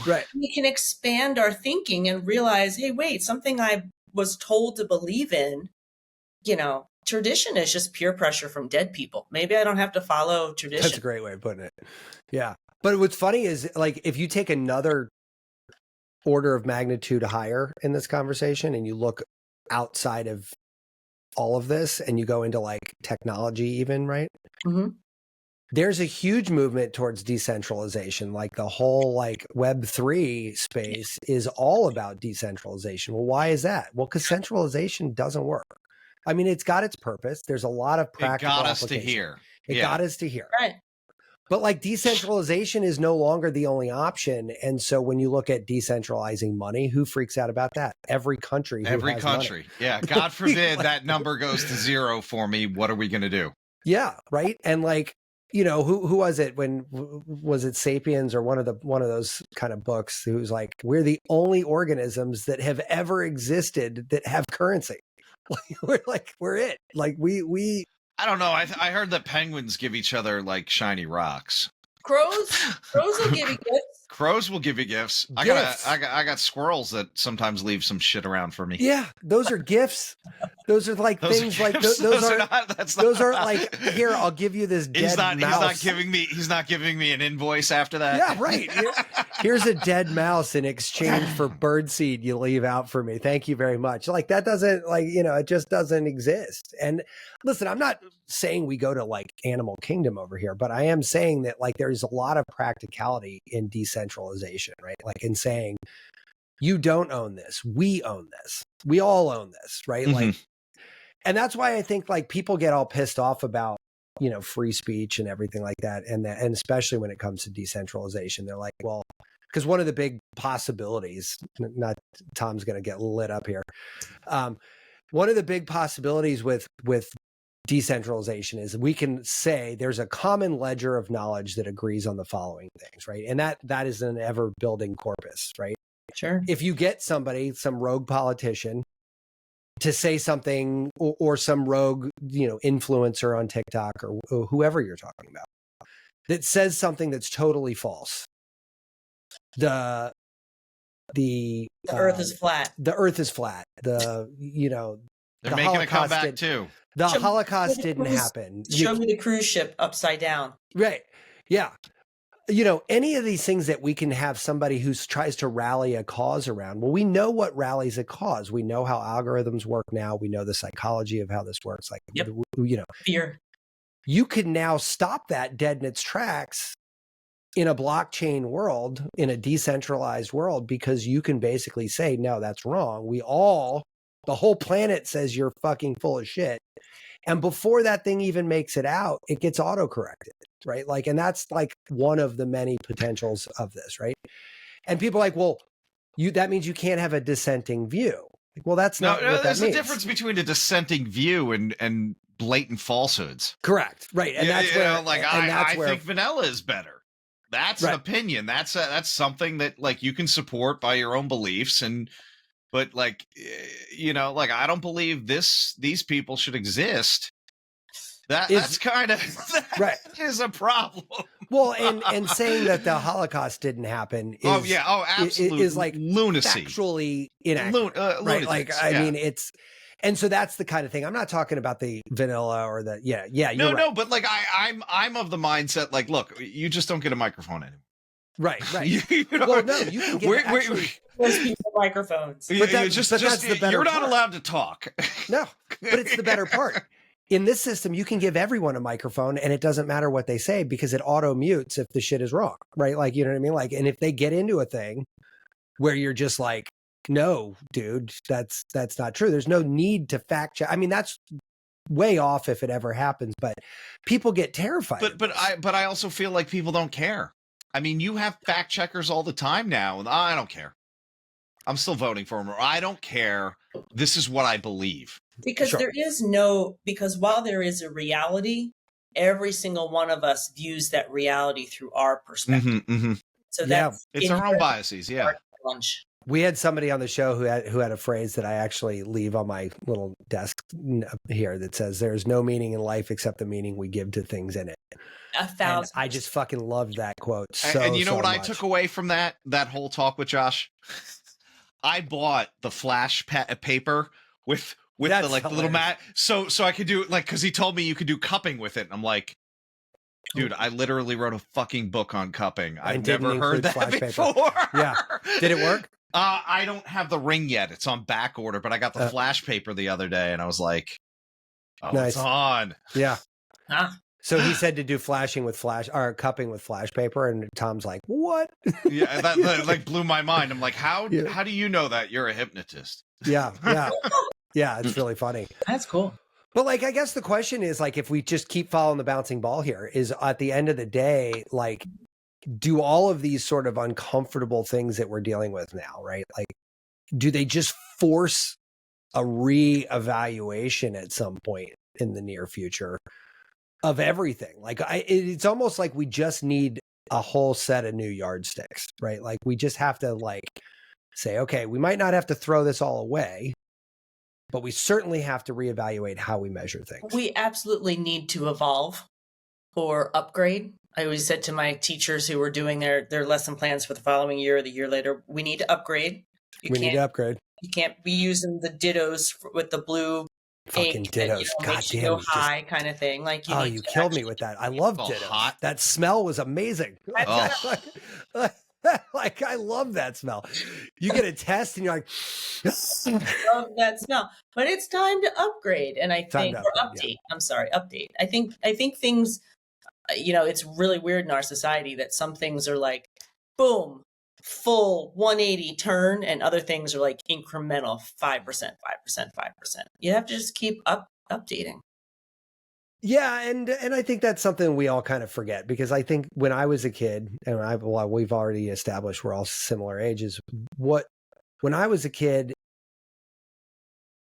Right. We can expand our thinking and realize, hey, wait, something I was told to believe in, tradition is just peer pressure from dead people. Maybe I don't have to follow tradition. That's a great way of putting it. Yeah. But what's funny is, like, if you take another order of magnitude higher in this conversation and you look outside of all of this and you go into like technology even, right? Mm-hmm. There's a huge movement towards decentralization. Like the whole like Web3 space is all about decentralization. Well, why is that? Well, because centralization doesn't work. I mean, it's got its purpose. There's a lot of practical It got us to application. here. It got us to here. Right. But like decentralization is no longer the only option. And so when you look at decentralizing money, who freaks out about that? Every country. Every country. Yeah. God forbid that number goes to zero for me. What are we going to do? Yeah. Right. And like, who was it was it Sapiens or one of those kind of books who's like, we're the only organisms that have ever existed that have currency. We're it. Like we I don't know. I heard that penguins give each other like shiny rocks. Crows will give you gifts. Crows will give you gifts. I got squirrels that sometimes leave some shit around for me. Yeah, those are gifts. Those are like things like those aren't like, here, I'll give you this dead mouse. He's not giving me an invoice after that. Yeah, right. Here's a dead mouse in exchange for bird seed you leave out for me. Thank you very much. Like that doesn't it just doesn't exist. And listen, I'm not saying we go to like animal kingdom over here, but I am saying that like there's a lot of practicality in decentralization, right? Like in saying, you don't own this. We own this. We all own this, right? Mm-hmm. Like, and that's why I think like people get all pissed off about, free speech and everything like that. And especially when it comes to decentralization, they're like, well, because one of the big possibilities, not Tom's going to get lit up here. One of the big possibilities with decentralization is we can say there's a common ledger of knowledge that agrees on the following things, right? And that is an ever building corpus, right? Sure. If you get somebody, some rogue politician, to say something, or some rogue, influencer on TikTok or whoever you're talking about, that says something that's totally false. The Earth is flat. The Earth is flat. They're the making a comeback too. The Holocaust didn't happen. Show me the cruise ship upside down. Right. Yeah. Any of these things that we can have somebody who tries to rally a cause around. Well, we know what rallies a cause. We know how algorithms work now. We know the psychology of how this works. Like, yep. Fear. You can now stop that dead in its tracks in a blockchain world, in a decentralized world, because you can basically say, no, that's wrong. The whole planet says you're fucking full of shit. And before that thing even makes it out, it gets auto-corrected, right? Like, and that's like one of the many potentials of this, right? And people are like, well, that means you can't have a dissenting view. Like, well, that's not what that means. There's a difference between a dissenting view and blatant falsehoods. Correct, right? And that's where, I think vanilla is better. That's an opinion. That's something that like you can support by your own beliefs but like, I don't believe these people should exist. That's kind of right. Is a problem. Well, and saying that the Holocaust didn't happen is absolutely is like lunacy, factually inaccurate, right? Like, I mean, it's, and so that's the kind of thing. I'm not talking about the vanilla or the you're right. No, but like I'm of the mindset like, look, you just don't get a microphone anymore. Right. You know, well, no, you can get most people microphones. But that's the better you're not part. allowed to talk. No, but it's the better part. In this system, you can give everyone a microphone and it doesn't matter what they say because it auto mutes if the shit is wrong, right? Like, you know what I mean? Like, and if they get into a thing where you're just like, no, dude, that's not true. There's no need to fact check. I mean, that's way off if it ever happens, but people get terrified. But I also feel like people don't care. I mean, you have fact checkers all the time now, and I don't care. I'm still voting for him, or I don't care. This is what I believe. Because because while there is a reality, every single one of us views that reality through our perspective. So that's it's our own biases. Yeah. We had somebody on the show who had a phrase that I actually leave on my little desk here that says, "There's no meaning in life except the meaning we give to things in it." 1,000%. I just fucking loved that quote. And you know what much. I took away from that whole talk with Josh? I bought the flash paper with the little mat, so I could do like, because he told me you could do cupping with it, and I'm like, dude, I literally wrote a fucking book on cupping. I've never heard that before. Yeah, did it work? I don't have the ring yet. It's on back order, but I got the flash paper the other day, and I was like, oh, nice. It's on. Yeah. So he said to do flashing with or cupping with flash paper, and Tom's like, "What?" Yeah, that like blew my mind. I'm like, how do you know that? You're a hypnotist. Yeah. It's really funny. That's cool. But like, I guess the question is like, if we just keep following the bouncing ball here, is at the end of the day, like, do all of these sort of uncomfortable things that we're dealing with now, right? Like, do they just force a reevaluation at some point in the near future of everything? Like, it's almost like we just need a whole set of new yardsticks, right? Like, we just have to like say, okay, we might not have to throw this all away, but we certainly have to reevaluate how we measure things. We absolutely need to evolve or upgrade. I always said to my teachers who were doing their lesson plans for the following year or the year later, we need to upgrade. We need to upgrade. You can't be using the dittos with the blue fucking dittos. God damn, go high kind of thing. Like, you killed me with that. I love dittos. Hot. That smell was amazing. Like, I love that smell. You get a test and you're like, love that smell. But it's time to upgrade. And I think, or update. Yeah. I'm sorry, update. I think things, it's really weird in our society that some things are like, boom, full 180 turn, and other things are like incremental 5%, 5%, 5%. You have to just keep updating. Yeah, and I think that's something we all kind of forget, because I think when I was a kid, and we've already established we're all similar ages. When I was a kid,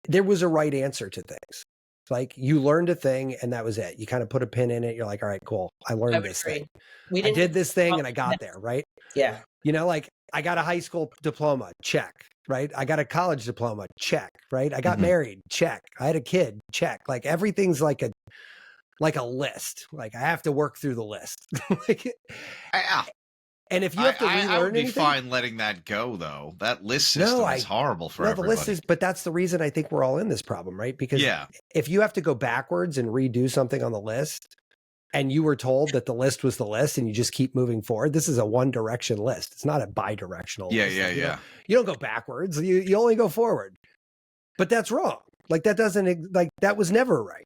there was a right answer to things. Like, you learned a thing and that was it. You kind of put a pin in it. You're like, all right, cool. I learned this thing. I did this thing and I got there, right? Yeah. Like, I got a high school diploma, check, right? I got a college diploma, check, right? I got married, check. I had a kid, check. Like, everything's like a list. Like, I have to work through the list. And if you have to relearn I would be anything, fine letting that go, though. That list system is horrible for everybody. The list but that's the reason I think we're all in this problem, right? Because if you have to go backwards and redo something on the list, and you were told that the list was the list, and you just keep moving forward, this is a one direction list. It's not a bi-directional list. Yeah. You don't go backwards. You only go forward. But that's wrong. Like, that doesn't, like, that was never right.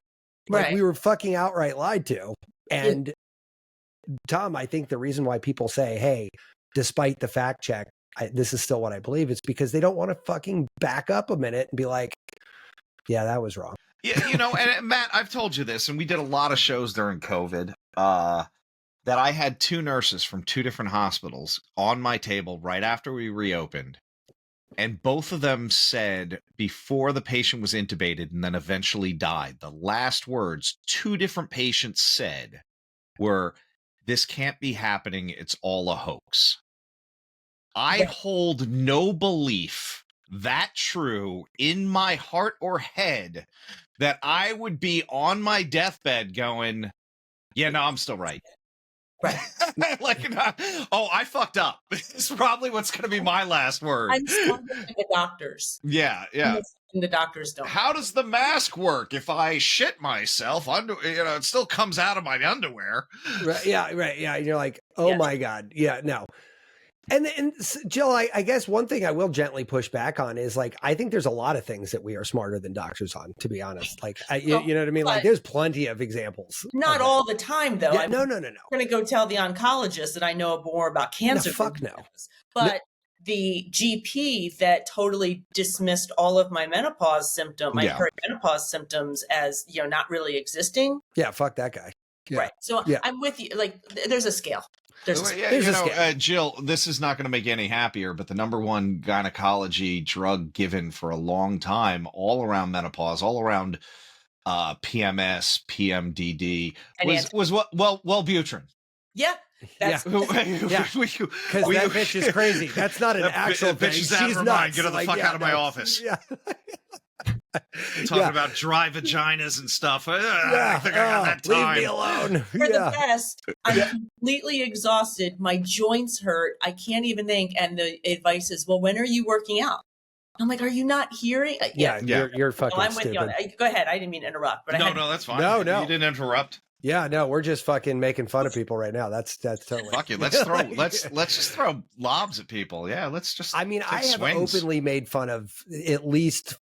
Like, we were fucking outright lied to. And Tom, I think the reason why people say, hey, despite the fact check, this is still what I believe, it's because they don't want to fucking back up a minute and be like, yeah, that was wrong. Yeah, and Matt, I've told you this, and we did a lot of shows during COVID, that I had two nurses from two different hospitals on my table right after we reopened. And both of them said, before the patient was intubated and then eventually died, the last words two different patients said were, "This can't be happening. It's all a hoax." I hold no belief that true in my heart or head that I would be on my deathbed going, yeah, no, I'm still right. Right. Like, oh, I fucked up. It's probably what's going to be my last word. I'm sounding like the doctors. Yeah, yeah. And the doctors don't. How does the mask work? If I shit myself, it still comes out of my underwear. Right. Yeah. Right. Yeah. And you're like, oh my God. Yeah. No. And Jill, I guess one thing I will gently push back on is like, I think there's a lot of things that we are smarter than doctors on, to be honest. Like, you know what I mean? Like, there's plenty of examples. Not all the time, though. Yeah, no. I'm going to go tell the oncologist that I know more about cancer. No, fuck no. But the GP that totally dismissed all of my menopause symptoms, my perimenopause symptoms as, not really existing. Yeah, fuck that guy. Yeah. Right. So I'm with you. Like, there's a scale. Jill, this is not going to make you any happier, but the number one gynecology drug given for a long time, all around menopause, all around PMS, PMDD, was Wellbutrin. Yeah. That's because that bitch is crazy. That's not an actual bitch. She's out of her mind. Get her the fuck out of my office. Yeah. Talking about dry vaginas and stuff. I think I got that time. Leave me alone. For the best, I'm completely exhausted. My joints hurt. I can't even think. And the advice is, well, when are you working out? I'm like, are you not hearing? You're fucking I'm with stupid. you on that. Go ahead. I didn't mean to interrupt. But no, that's fine. No. You didn't interrupt. Yeah, no, we're just fucking making fun of people right now. That's totally. Fuck it. Let's just throw lobs at people. Yeah, let's just. I mean, I have openly made fun of at least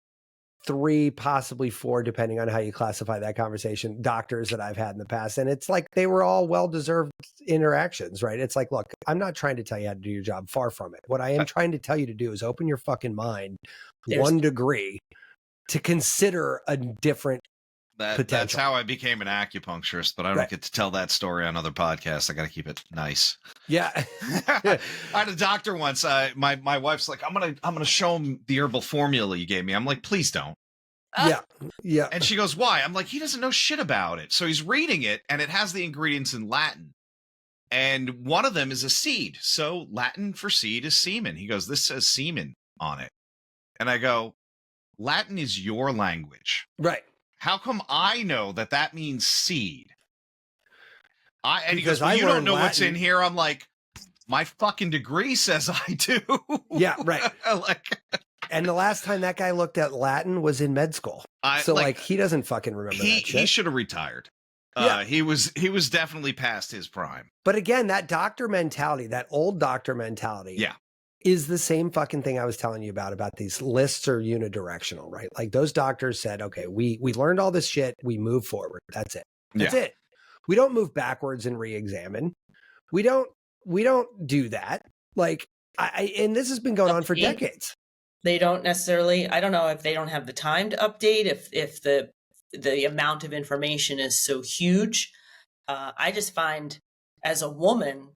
3, possibly 4, depending on how you classify that conversation, doctors that I've had in the past. And it's like they were all well-deserved interactions, right? It's like, look, I'm not trying to tell you how to do your job. Far from it. What I am trying to tell you to do is open your fucking mind 1 degree to consider a different That's how I became an acupuncturist, but I don't get to tell that story on other podcasts. I got to keep it nice. Yeah. I had a doctor once. My wife's like, I'm gonna show him the herbal formula you gave me. I'm like, please don't. Yeah. And she goes, why? I'm like, he doesn't know shit about it. So he's reading it, and it has the ingredients in Latin, and one of them is a seed. So Latin for seed is semen. He goes, this says semen on it, and I go, Latin is your language, right? How come I know that means seed? And he Because goes, well, you don't know Latin. what's in here. I'm like, my fucking degree says I do. Yeah, right. And the last time that guy looked at Latin was in med school. So he doesn't fucking remember that shit. He should have retired. He was definitely past his prime. But again, that doctor mentality, that old doctor mentality. Is the same fucking thing I was telling you about these lists are unidirectional, right? Like those doctors said, okay, we learned all this shit. We move forward. That's it. That's it. We don't move backwards and re-examine. We don't do that. Like and this has been going on for decades. They don't necessarily, I don't know if they don't have the time to update, if the amount of information is so huge. I just find as a woman,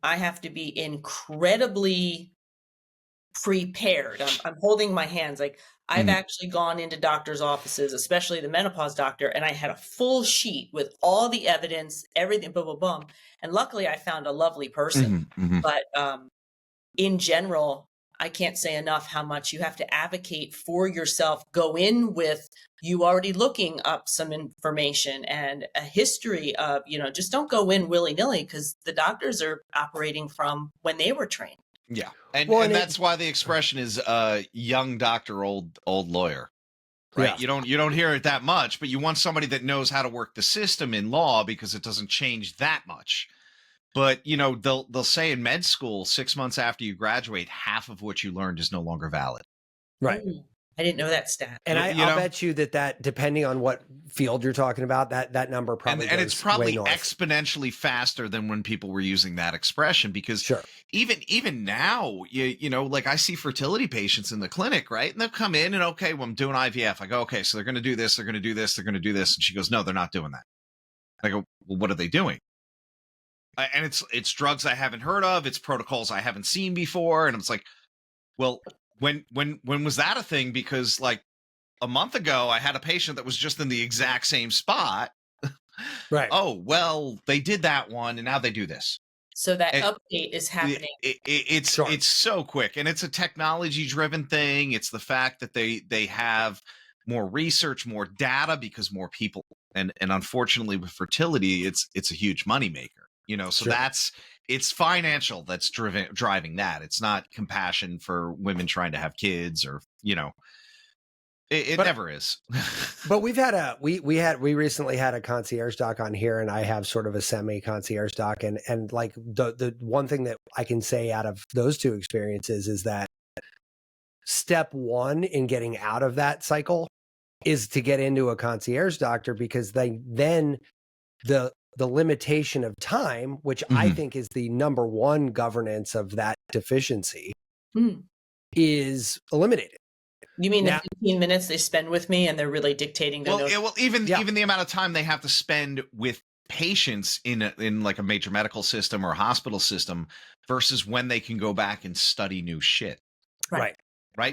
I have to be incredibly prepared. I'm holding my hands. Like I've actually gone into doctors' offices, especially the menopause doctor, and I had a full sheet with all the evidence, everything, boom, boom, boom. And luckily I found a lovely person. But in general, I can't say enough how much you have to advocate for yourself. Go in with you already looking up some information and a history of, just don't go in willy-nilly because the doctors are operating from when they were trained. Yeah. And that's why the expression is young doctor, old lawyer. Right. Yeah. You don't hear it that much, but you want somebody that knows how to work the system in law because it doesn't change that much. But, they'll say in med school 6 months after you graduate, half of what you learned is no longer valid. Right. Ooh, I didn't know that stat. And I'll bet you that depending on what field you're talking about, that number probably and it's probably way north. Exponentially faster than when people were using that expression because even now, like I see fertility patients in the clinic, right? And they'll come in and, okay, well, I'm doing IVF. I go, okay, so they're going to do this. They're going to do this. They're going to do this. And she goes, no, they're not doing that. I go, well, what are they doing? And it's drugs I haven't heard of. It's protocols I haven't seen before. And it's like, well, when was that a thing? Because like a month ago, I had a patient that was just in the exact same spot. Right. Oh, well, they did that one and now they do this. So that update is happening. It's so quick, and it's a technology driven thing. It's the fact that they have more research, more data because more people, and unfortunately with fertility, it's a huge moneymaker. So Sure. it's financial that's driving that. It's not compassion for women trying to have kids, or it never is. But we've had we recently had a concierge doc on here, and I have sort of a semi concierge doc, and like the one thing that I can say out of those two experiences is that step one in getting out of that cycle is to get into a concierge doctor, because then the limitation of time, which I think is the number one governance of that deficiency, is eliminated. You mean the 15 minutes they spend with me and they're really dictating their notes? Well, even the amount of time they have to spend with patients in like a major medical system or hospital system versus when they can go back and study new shit. Right.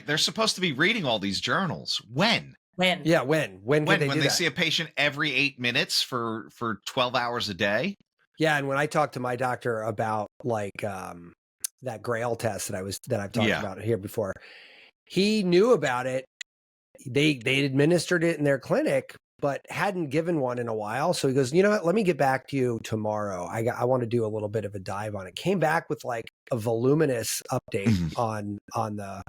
They're supposed to be reading all these journals. When? Yeah, when they see a patient every 8 minutes for 12 hours a day. Yeah, and when I talked to my doctor about like that Grail test that I've talked about here before, he knew about it. They administered it in their clinic, but hadn't given one in a while. So he goes, you know what? Let me get back to you tomorrow. I want to do a little bit of a dive on it. Came back with like a voluminous update on the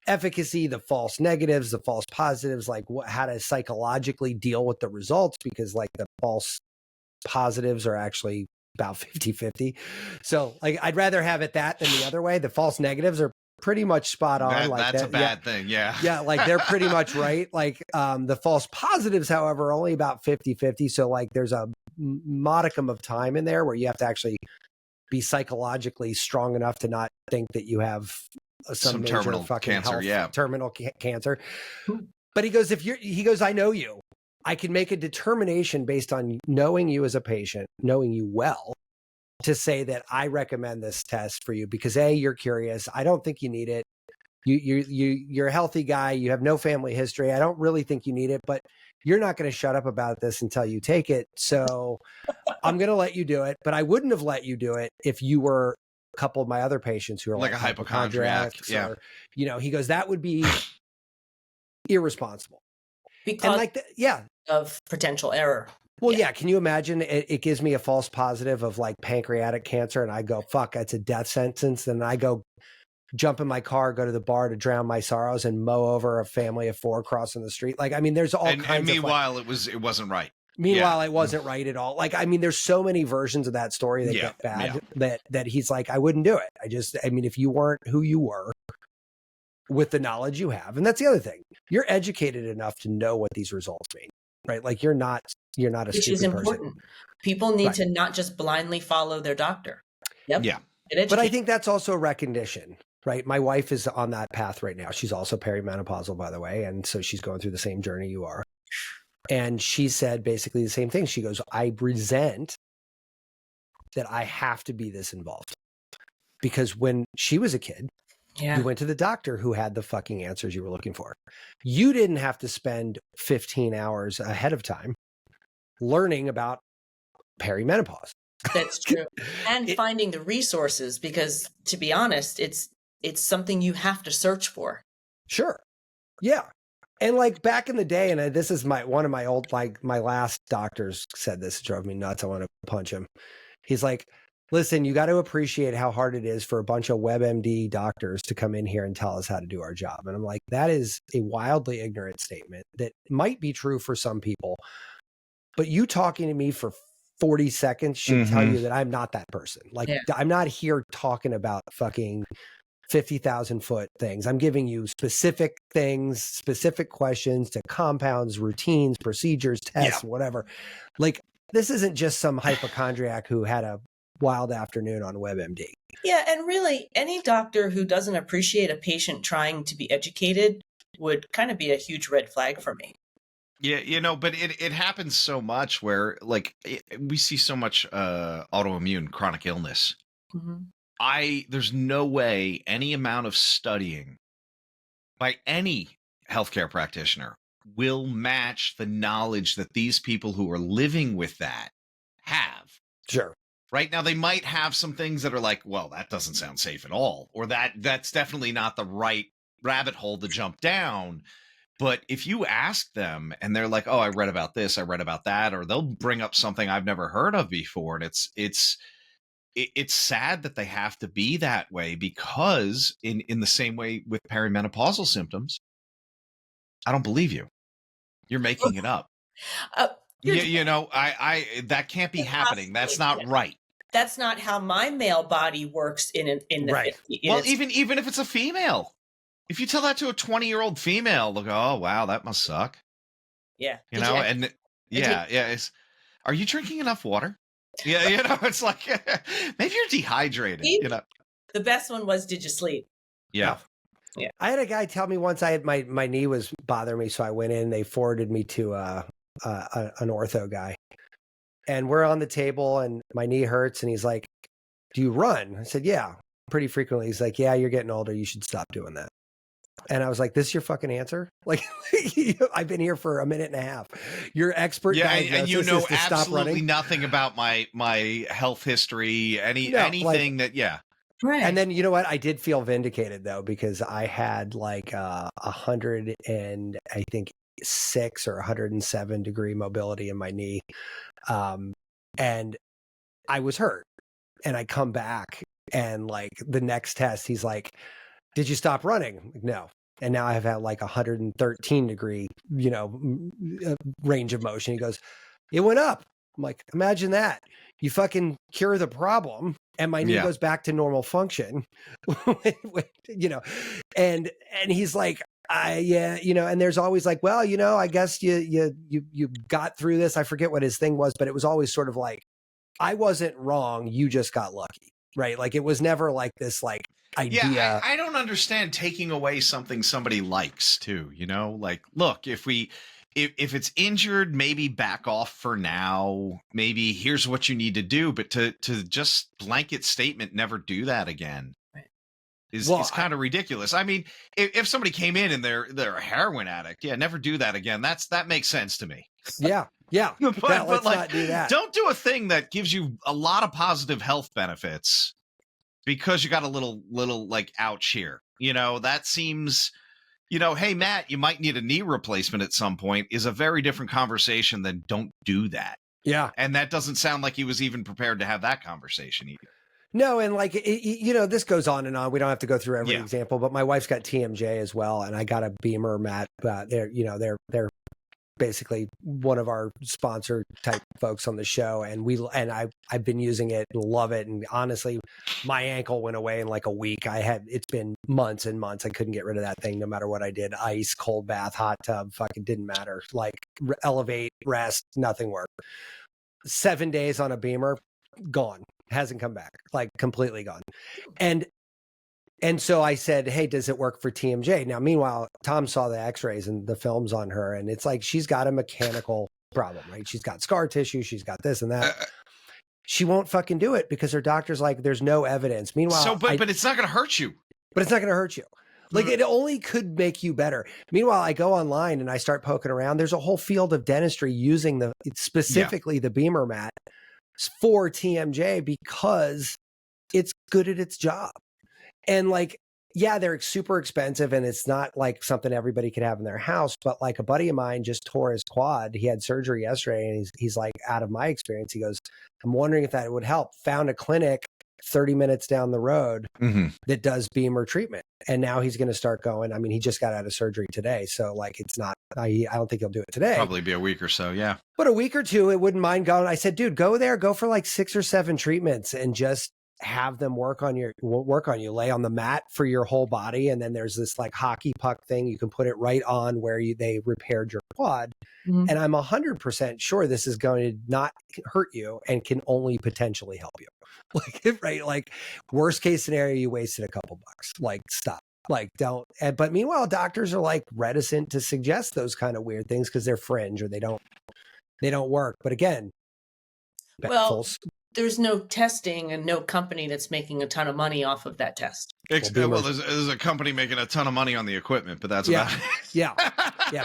efficacy, the false negatives, the false positives, like how to psychologically deal with the results, because like the false positives are actually about 50-50. So like I'd rather have it that than the other way. The false negatives are pretty much spot on. That's a bad thing. Yeah. Like they're pretty much right. Like the false positives, however, are only about 50-50. So like there's a modicum of time in there where you have to actually be psychologically strong enough to not think that you have some major terminal fucking cancer, terminal cancer. But he goes, I know you. I can make a determination based on knowing you as a patient, knowing you well, to say that I recommend this test for you because A, you're curious. I don't think you need it. You're a healthy guy. You have no family history. I don't really think you need it, but you're not going to shut up about this until you take it. So I'm going to let you do it, but I wouldn't have let you do it if you were a couple of my other patients who are like a hypochondriac. Or, he goes, that would be irresponsible. Because of potential error. Well, can you imagine it gives me a false positive of like pancreatic cancer and I go, fuck, that's a death sentence. Then I go jump in my car, go to the bar to drown my sorrows and mow over a family of 4 crossing the street. Like, I mean, there's all kinds of... And meanwhile, it wasn't right. Meanwhile, it wasn't right at all. Like, I mean, there's so many versions of that story that get bad that he's like, I wouldn't do it. If you weren't who you were with the knowledge you have, and that's the other thing, you're educated enough to know what these results mean, right? Like you're not a stupid person. Which is important. People need to not just blindly follow their doctor. Yep. Yeah. But I think that's also recognition, right? My wife is on that path right now. She's also perimenopausal, by the way. And so she's going through the same journey you are. And she said basically the same thing. She goes, I resent that I have to be this involved. Because when she was a kid, you went to the doctor who had the fucking answers you were looking for. You didn't have to spend 15 hours ahead of time learning about perimenopause. That's true. And finding the resources, because to be honest, it's something you have to search for. Sure. Yeah. And like back in the day, and this is one of my old, like my last doctors said this, it drove me nuts. I want to punch him. He's like, listen, you got to appreciate how hard it is for a bunch of WebMD doctors to come in here and tell us how to do our job. And I'm like, that is a wildly ignorant statement that might be true for some people, but you talking to me for 40 seconds should tell you that I'm not that person. Like I'm not here talking about fucking 50,000 foot things. I'm giving you specific things, specific questions to compounds, routines, procedures, tests, whatever. Like this isn't just some hypochondriac who had a wild afternoon on WebMD. Yeah, and really, any doctor who doesn't appreciate a patient trying to be educated would kind of be a huge red flag for me. Yeah, but it happens so much where, like, we see so much autoimmune chronic illness. There's no way any amount of studying by any healthcare practitioner will match the knowledge that these people who are living with that have. Sure. Right now, they might have some things that are like, well, that doesn't sound safe at all, or that's definitely not the right rabbit hole to jump down. But if you ask them and they're like, oh, I read about this, I read about that, or they'll bring up something I've never heard of before. And it's it's sad that they have to be that way, because in the same way with perimenopausal symptoms, I don't believe you. You're making it up. You know, I that can't be happening. That's not right. That's not how my male body works in the Right. 50s. Well, even if it's a female, if you tell that to a 20-year-old female, they'll go, "Oh, wow, that must suck." Yeah. You know, and yeah. Are you drinking enough water? Yeah, you know, it's like maybe you're dehydrated. You know, the best one was, did you sleep? Yeah. Yeah. I had a guy tell me once I had my knee was bothering me, so I went in. They forwarded me to an ortho guy, and we're on the table, and my knee hurts, and he's like, "Do you run?" I said, "Yeah, pretty frequently." He's like, "Yeah, you're getting older. You should stop doing that." And I was like, "This is your fucking answer? Like, I've been here for a minute and a half. Your expert diagnosis and you know is to stop absolutely running? nothing about my health history, anything that, yeah. Right. And then you know what? I did feel vindicated though, because I had like 100 and I think 6 or 107 degree mobility in my knee, and I was hurt. And I come back, and like the next test, he's like, "Did you stop running?" Like, no. And now I've had like 113 degree, range of motion. He goes, "It went up." I'm like, imagine that. You fucking cure the problem, and my knee goes back to normal function. And he's like, and there's always like, well, I guess you got through this. I forget what his thing was, but it was always sort of like, I wasn't wrong. You just got lucky, right? Like it was never like this like idea. Yeah, I don't understand taking away something somebody likes too. Like, look, if it's injured, maybe back off for now. Maybe here's what you need to do, but to just blanket statement, never do that again, is kind of ridiculous. I mean, if somebody came in and they're a heroin addict, never do that again. That makes sense to me. Yeah. but let's like, not do that. Don't do a thing that gives you a lot of positive health benefits because you got a little like ouch here. That seems, hey, Matt, you might need a knee replacement at some point, is a very different conversation than don't do that. Yeah. And that doesn't sound like he was even prepared to have that conversation either. No, and like, this goes on and on. We don't have to go through every example, but my wife's got TMJ as well, and I got a Beamer, Matt. They're basically one of our sponsor type folks on the show, and I've been using it and love it. And honestly, my ankle went away in like a week. It's been months and months. I couldn't get rid of that thing no matter what I did. Ice, cold bath, hot tub, fucking didn't matter. Like elevate, rest, nothing worked. 7 days on a Beamer, gone. Hasn't come back, like completely gone. And so I said, "Hey, does it work for TMJ?" Now, meanwhile, Tom saw the x-rays and the films on her, and it's like she's got a mechanical problem, right? She's got scar tissue. She's got this and that. She won't fucking do it because her doctor's like, there's no evidence. Meanwhile, but it's not going to hurt you. But it's not going to hurt you. Like it only could make you better. Meanwhile, I go online and I start poking around. There's a whole field of dentistry using specifically the Beamer mat for TMJ because it's good at its job. And like, they're super expensive and it's not like something everybody could have in their house. But like a buddy of mine just tore his quad. He had surgery yesterday and he's like, out of my experience, he goes, "I'm wondering if that would help." Found a clinic 30 minutes down the road that does Beamer treatment. And now he's going to start going. I mean, he just got out of surgery today. So like, it's not, I don't think he'll do it today. Probably be a week or so. Yeah. But a week or two, it wouldn't mind going. I said, dude, go there, go for like 6 or 7 treatments and just have them work on you, lay on the mat for your whole body. And then there's this like hockey puck thing. You can put it right on where they repaired your quad. And I'm 100% sure this is going to not hurt you and can only potentially help you. Like, right. Like worst case scenario, you wasted a couple bucks. Like stop. Like don't. But meanwhile, doctors are like reticent to suggest those kind of weird things because they're fringe or they don't work. But again, there's no testing and no company that's making a ton of money off of that test. Well, there's a company making a ton of money on the equipment, but that's about it. Yeah.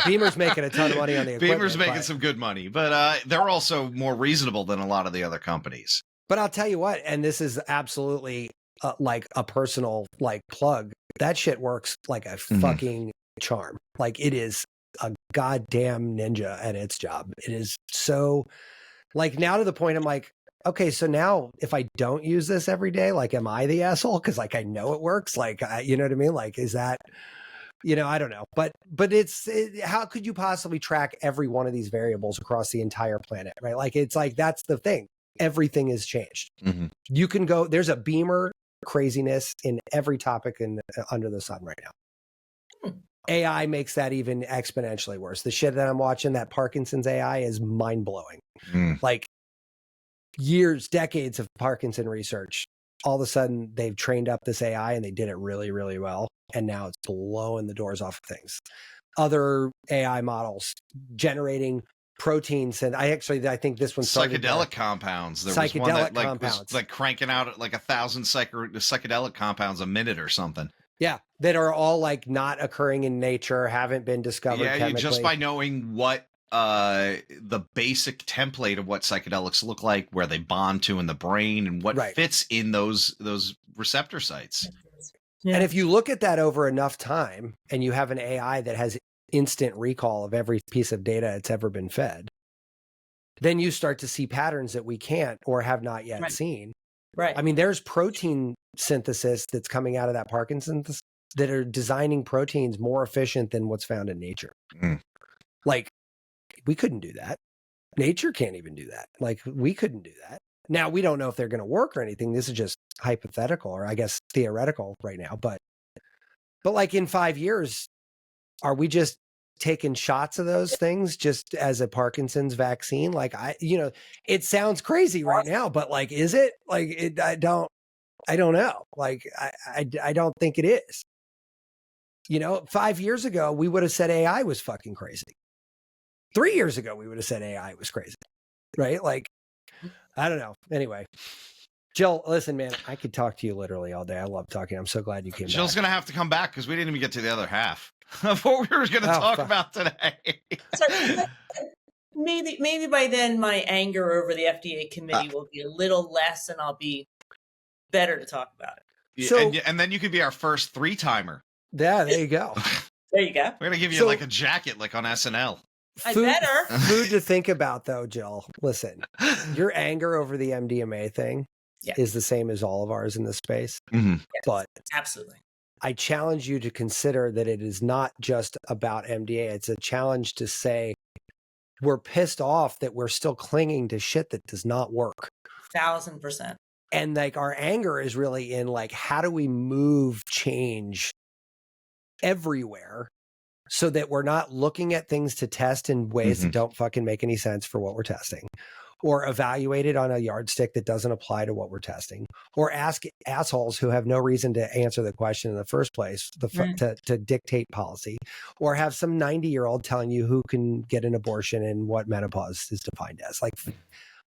Beamer's making a ton of money on the equipment. Beamer's making some good money, but they're also more reasonable than a lot of the other companies. But I'll tell you what, and this is absolutely like a personal like plug. That shit works like a fucking charm. Like it is a goddamn ninja at its job. It is so like now to the point I'm like, okay, so now if I don't use this every day, like, am I the asshole? Cause like, I know it works. Like, you know what I mean? Like, is that, I don't know, but how could you possibly track every one of these variables across the entire planet, right? Like, it's like, that's the thing. Everything has changed. Mm-hmm. You can go, there's a beamer craziness in every topic under the sun right now. AI makes that even exponentially worse. The shit that I'm watching, that Parkinson's AI, is mind blowing. Like, years, decades of Parkinson research. All of a sudden, they've trained up this AI and they did it really, really well. And now it's blowing the doors off of things. Other AI models generating proteins. And I think this one started psychedelic compounds. There was one that was like cranking out like 1,000 psychedelic compounds a minute or something. Yeah, that are all like not occurring in nature, haven't been discovered chemically. Just by knowing what the basic template of what psychedelics look like, where they bond to in the brain, and what fits in those receptor sites. Yeah. And if you look at that over enough time, and you have an AI that has instant recall of every piece of data it's ever been fed, then you start to see patterns that we can't or have not yet seen. Right. I mean, there's protein synthesis that's coming out of that Parkinson's that are designing proteins more efficient than what's found in nature. Like, we couldn't do that. Nature can't even do that. Like, we couldn't do that. Now, we don't know if they're going to work or anything. This is just hypothetical, or I guess theoretical right now. But like, in 5 years, are we just taking shots of those things just as a Parkinson's vaccine? Like, it sounds crazy right now, but like, is it? Like, I don't know. Like, I don't think it is. 5 years ago, we would have said AI was fucking crazy. 3 years ago, we would have said AI was crazy, right? Like, I don't know. Anyway, Jill, listen, man, I could talk to you literally all day. I love talking. I'm so glad you came back. Jill's going to have to come back because we didn't even get to the other half of what we were going to talk about today. Sorry, maybe by then my anger over the FDA committee will be a little less, and I'll be better to talk about it. So, and then you could be our first 3-timer. Yeah, there you go. There you go. We're going to give you like a jacket, like on SNL. I better. Food to think about, though, Jill. Listen, your anger over the MDMA thing is the same as all of ours in this space. Mm-hmm. But absolutely, I challenge you to consider that it is not just about MDA. It's a challenge to say we're pissed off that we're still clinging to shit that does not work. 1,000%. And like, our anger is really in like, how do we move change everywhere so that we're not looking at things to test in ways that don't fucking make any sense for what we're testing, or evaluate it on a yardstick that doesn't apply to what we're testing, or ask assholes who have no reason to answer the question in the first place to dictate policy, or have some 90-year-old telling you who can get an abortion and what menopause is defined as. Like,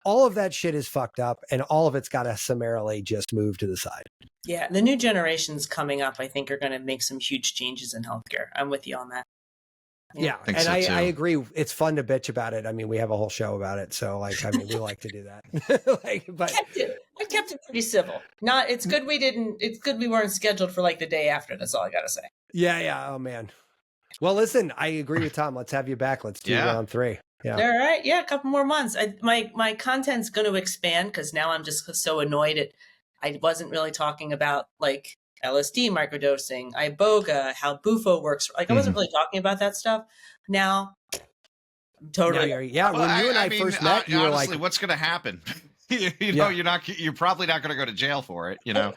all of that shit is fucked up, and all of it's got to summarily just move to the side. Yeah, the new generations coming up, I think, are going to make some huge changes in healthcare. I'm with you on that. Yeah, and I agree. It's fun to bitch about it. I mean, we have a whole show about it, so like, I mean, we like to do that. But I kept it pretty civil. It's good we weren't scheduled for like the day after. That's all I gotta say. Yeah. Oh man. Well, listen, I agree with Tom. Let's have you back. Let's do round 3. Yeah. All right. Yeah, a couple more months. My content's going to expand because now I'm just so annoyed I wasn't really talking about like LSD microdosing, iboga, how bufo works. Like, I wasn't really talking about that stuff. Now, I'm totally. When you and I first met, you honestly, were like, "What's going to happen?" You're probably not going to go to jail for it. Well,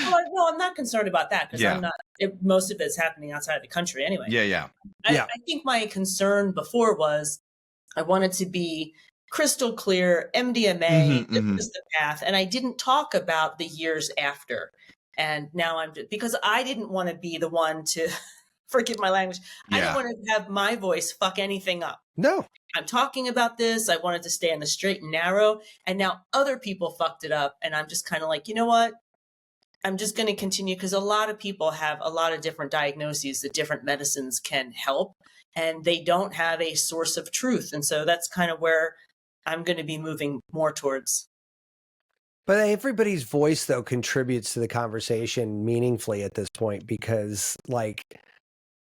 no, I'm not concerned about that because I'm not. Most of it's happening outside the country anyway. Yeah. I think my concern before was I wanted to be crystal clear. MDMA is the path, and I didn't talk about the years after. And now because I didn't want to be the one to, forgive my language, I didn't want to have my voice fuck anything up. No. I'm talking about this. I wanted to stay on the straight and narrow. And now other people fucked it up. And I'm just kind of like, you know what? I'm just going to continue because a lot of people have a lot of different diagnoses that different medicines can help. And they don't have a source of truth. And so that's kind of where I'm going to be moving more towards. But everybody's voice, though, contributes to the conversation meaningfully at this point because, like,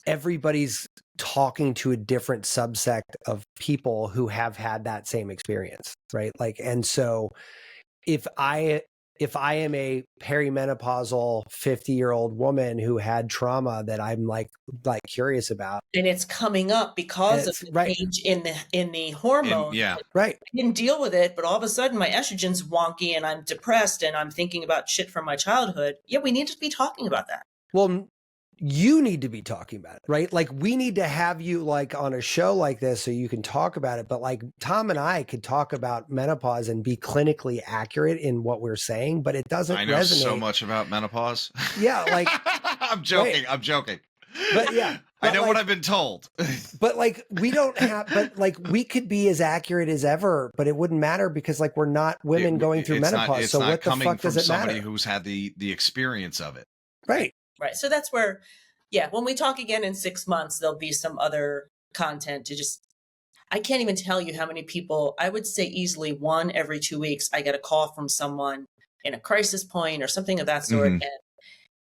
everybody's talking to a different subsect of people who have had that same experience, right? Like, and so if I am a perimenopausal 50-year-old woman who had trauma that I'm like curious about, and it's coming up because of the change in the hormone. Right. I didn't deal with it, but all of a sudden my estrogen's wonky and I'm depressed and I'm thinking about shit from my childhood. Yeah, we need to be talking about that. Well, you need to be talking about it, right? Like we need to have you like on a show like this so you can talk about it. But like Tom and I could talk about menopause and be clinically accurate in what we're saying, but it doesn't resonate. I know so much about menopause. Yeah, like I'm joking. Right. I'm joking. But yeah, I know what I've been told. But like we don't have, but like we could be as accurate as ever, but it wouldn't matter because like we're not women going through menopause. So what the fuck does it matter? Somebody who's had the experience of it. Right. Right. So that's where, when we talk again in 6 months, there'll be some other content to just, I can't even tell you how many people, I would say easily 1 every 2 weeks, I get a call from someone in a crisis point or something of that sort. Mm-hmm. And,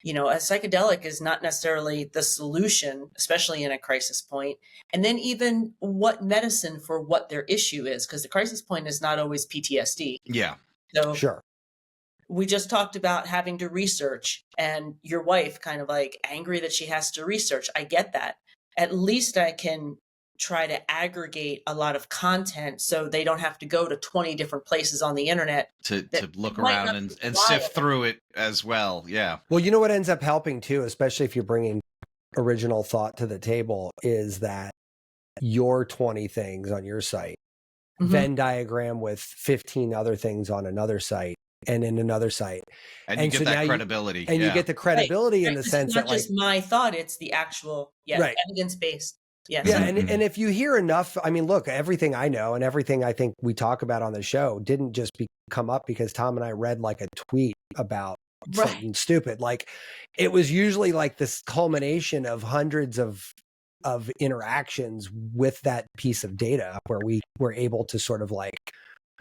you know, a psychedelic is not necessarily the solution, especially in a crisis point. And then even what medicine for what their issue is, because the crisis point is not always PTSD. Yeah. So sure. We just talked about having to research and your wife kind of like angry that she has to research. I get that. At least I can try to aggregate a lot of content so they don't have to go to 20 different places on the internet to look around and sift through it as well. Yeah. Well, you know what ends up helping too, especially if you're bringing original thought to the table, is that your 20 things on your site, Venn diagram with 15 other things on another site. And in another site. And you get that credibility. And you get the credibility in the sense that it's not just my thought, it's the actual, evidence-based. Yes. Yeah. And if you hear enough, I mean, look, everything I know and everything I think we talk about on the show didn't just come up because Tom and I read like a tweet about something stupid. Like it was usually like this culmination of hundreds of interactions with that piece of data where we were able to sort of like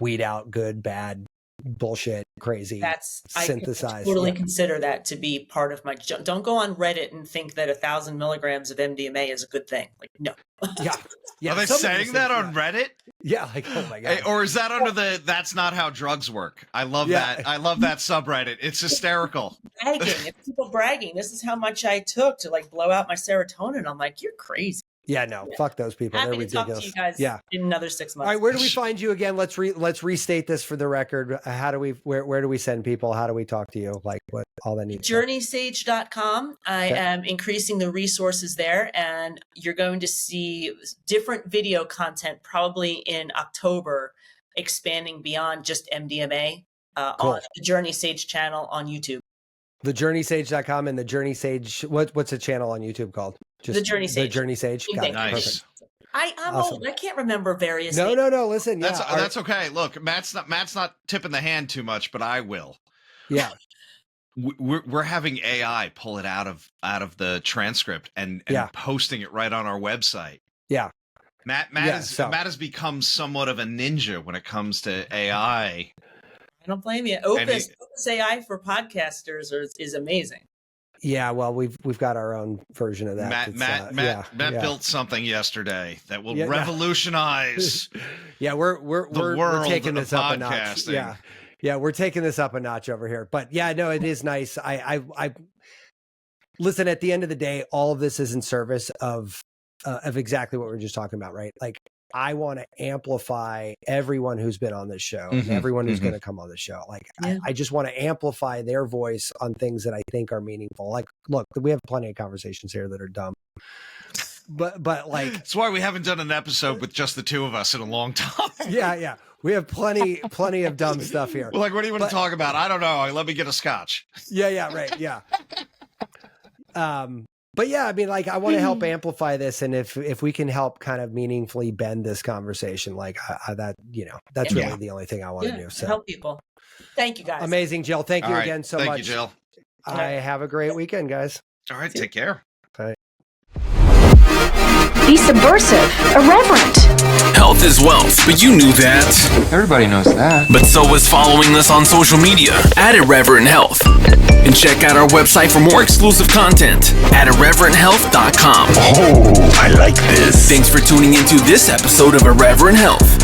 weed out good, bad, bullshit, crazy, synthesized. I totally consider that to be part of my. Don't go on Reddit and think that 1,000 milligrams of MDMA is a good thing. Like, no. Yeah. Are they saying that on Reddit? Yeah. Like, oh my god. Or is that under the "That's not how drugs work"? I love that. I love that subreddit. It's hysterical. It's people bragging. This is how much I took to like blow out my serotonin. I'm like, you're crazy. Yeah, no, fuck those people. Happy They're ridiculous. Talk to you guys in another 6 months. All right, where do we find you again? Let's restate this for the record. How do we where do we send people? How do we talk to you? Like what all that needs? JourneySage.com. I am increasing the resources there, and you're going to see different video content probably in October, expanding beyond just MDMA on the Journey Sage channel on YouTube. The JourneySage.com and the Journey Sage. What's the channel on YouTube called? Just the Journey Sage. The Journey Sage. Got it. Nice. I'm awesome. Old. I can't remember various. No. Listen, that's okay. Look, Matt's not tipping the hand too much, but I will. Yeah. We're having AI pull it out of the transcript and posting it right on our website. Yeah. Matt has become somewhat of a ninja when it comes to AI. I don't blame you. Opus AI for podcasters is amazing. Yeah, well, we've got our own version of that. Matt built something yesterday that will revolutionize. We're taking this up a notch. Yeah, we're taking this up a notch over here. But yeah, no, it is nice. I listen. At the end of the day, all of this is in service of exactly what we were just talking about, right? Like, I want to amplify everyone who's been on this show and everyone who's going to come on the show. Like, I just want to amplify their voice on things that I think are meaningful. Like, look, we have plenty of conversations here that are dumb, but like, that's why we haven't done an episode with just the two of us in a long time. Yeah. We have plenty of dumb stuff here. Well, like, what do you want to talk about? I don't know. Let me get a scotch. Yeah. Right. Yeah. But yeah, I mean, like, I want to help amplify this, and if we can help kind of meaningfully bend this conversation, like that's really the only thing I want to do. So help people. Thank you, guys. Amazing, Jill. Thank you again so much. Thank you, Jill. Have a great weekend, guys. All right, take care. Bye. Be subversive, irreverent. Health is wealth, but you knew that. Everybody knows that. But so is following us on social media at Irreverent Health. And check out our website for more exclusive content at irreverenthealth.com. Oh, I like this. Thanks for tuning into this episode of Irreverent Health.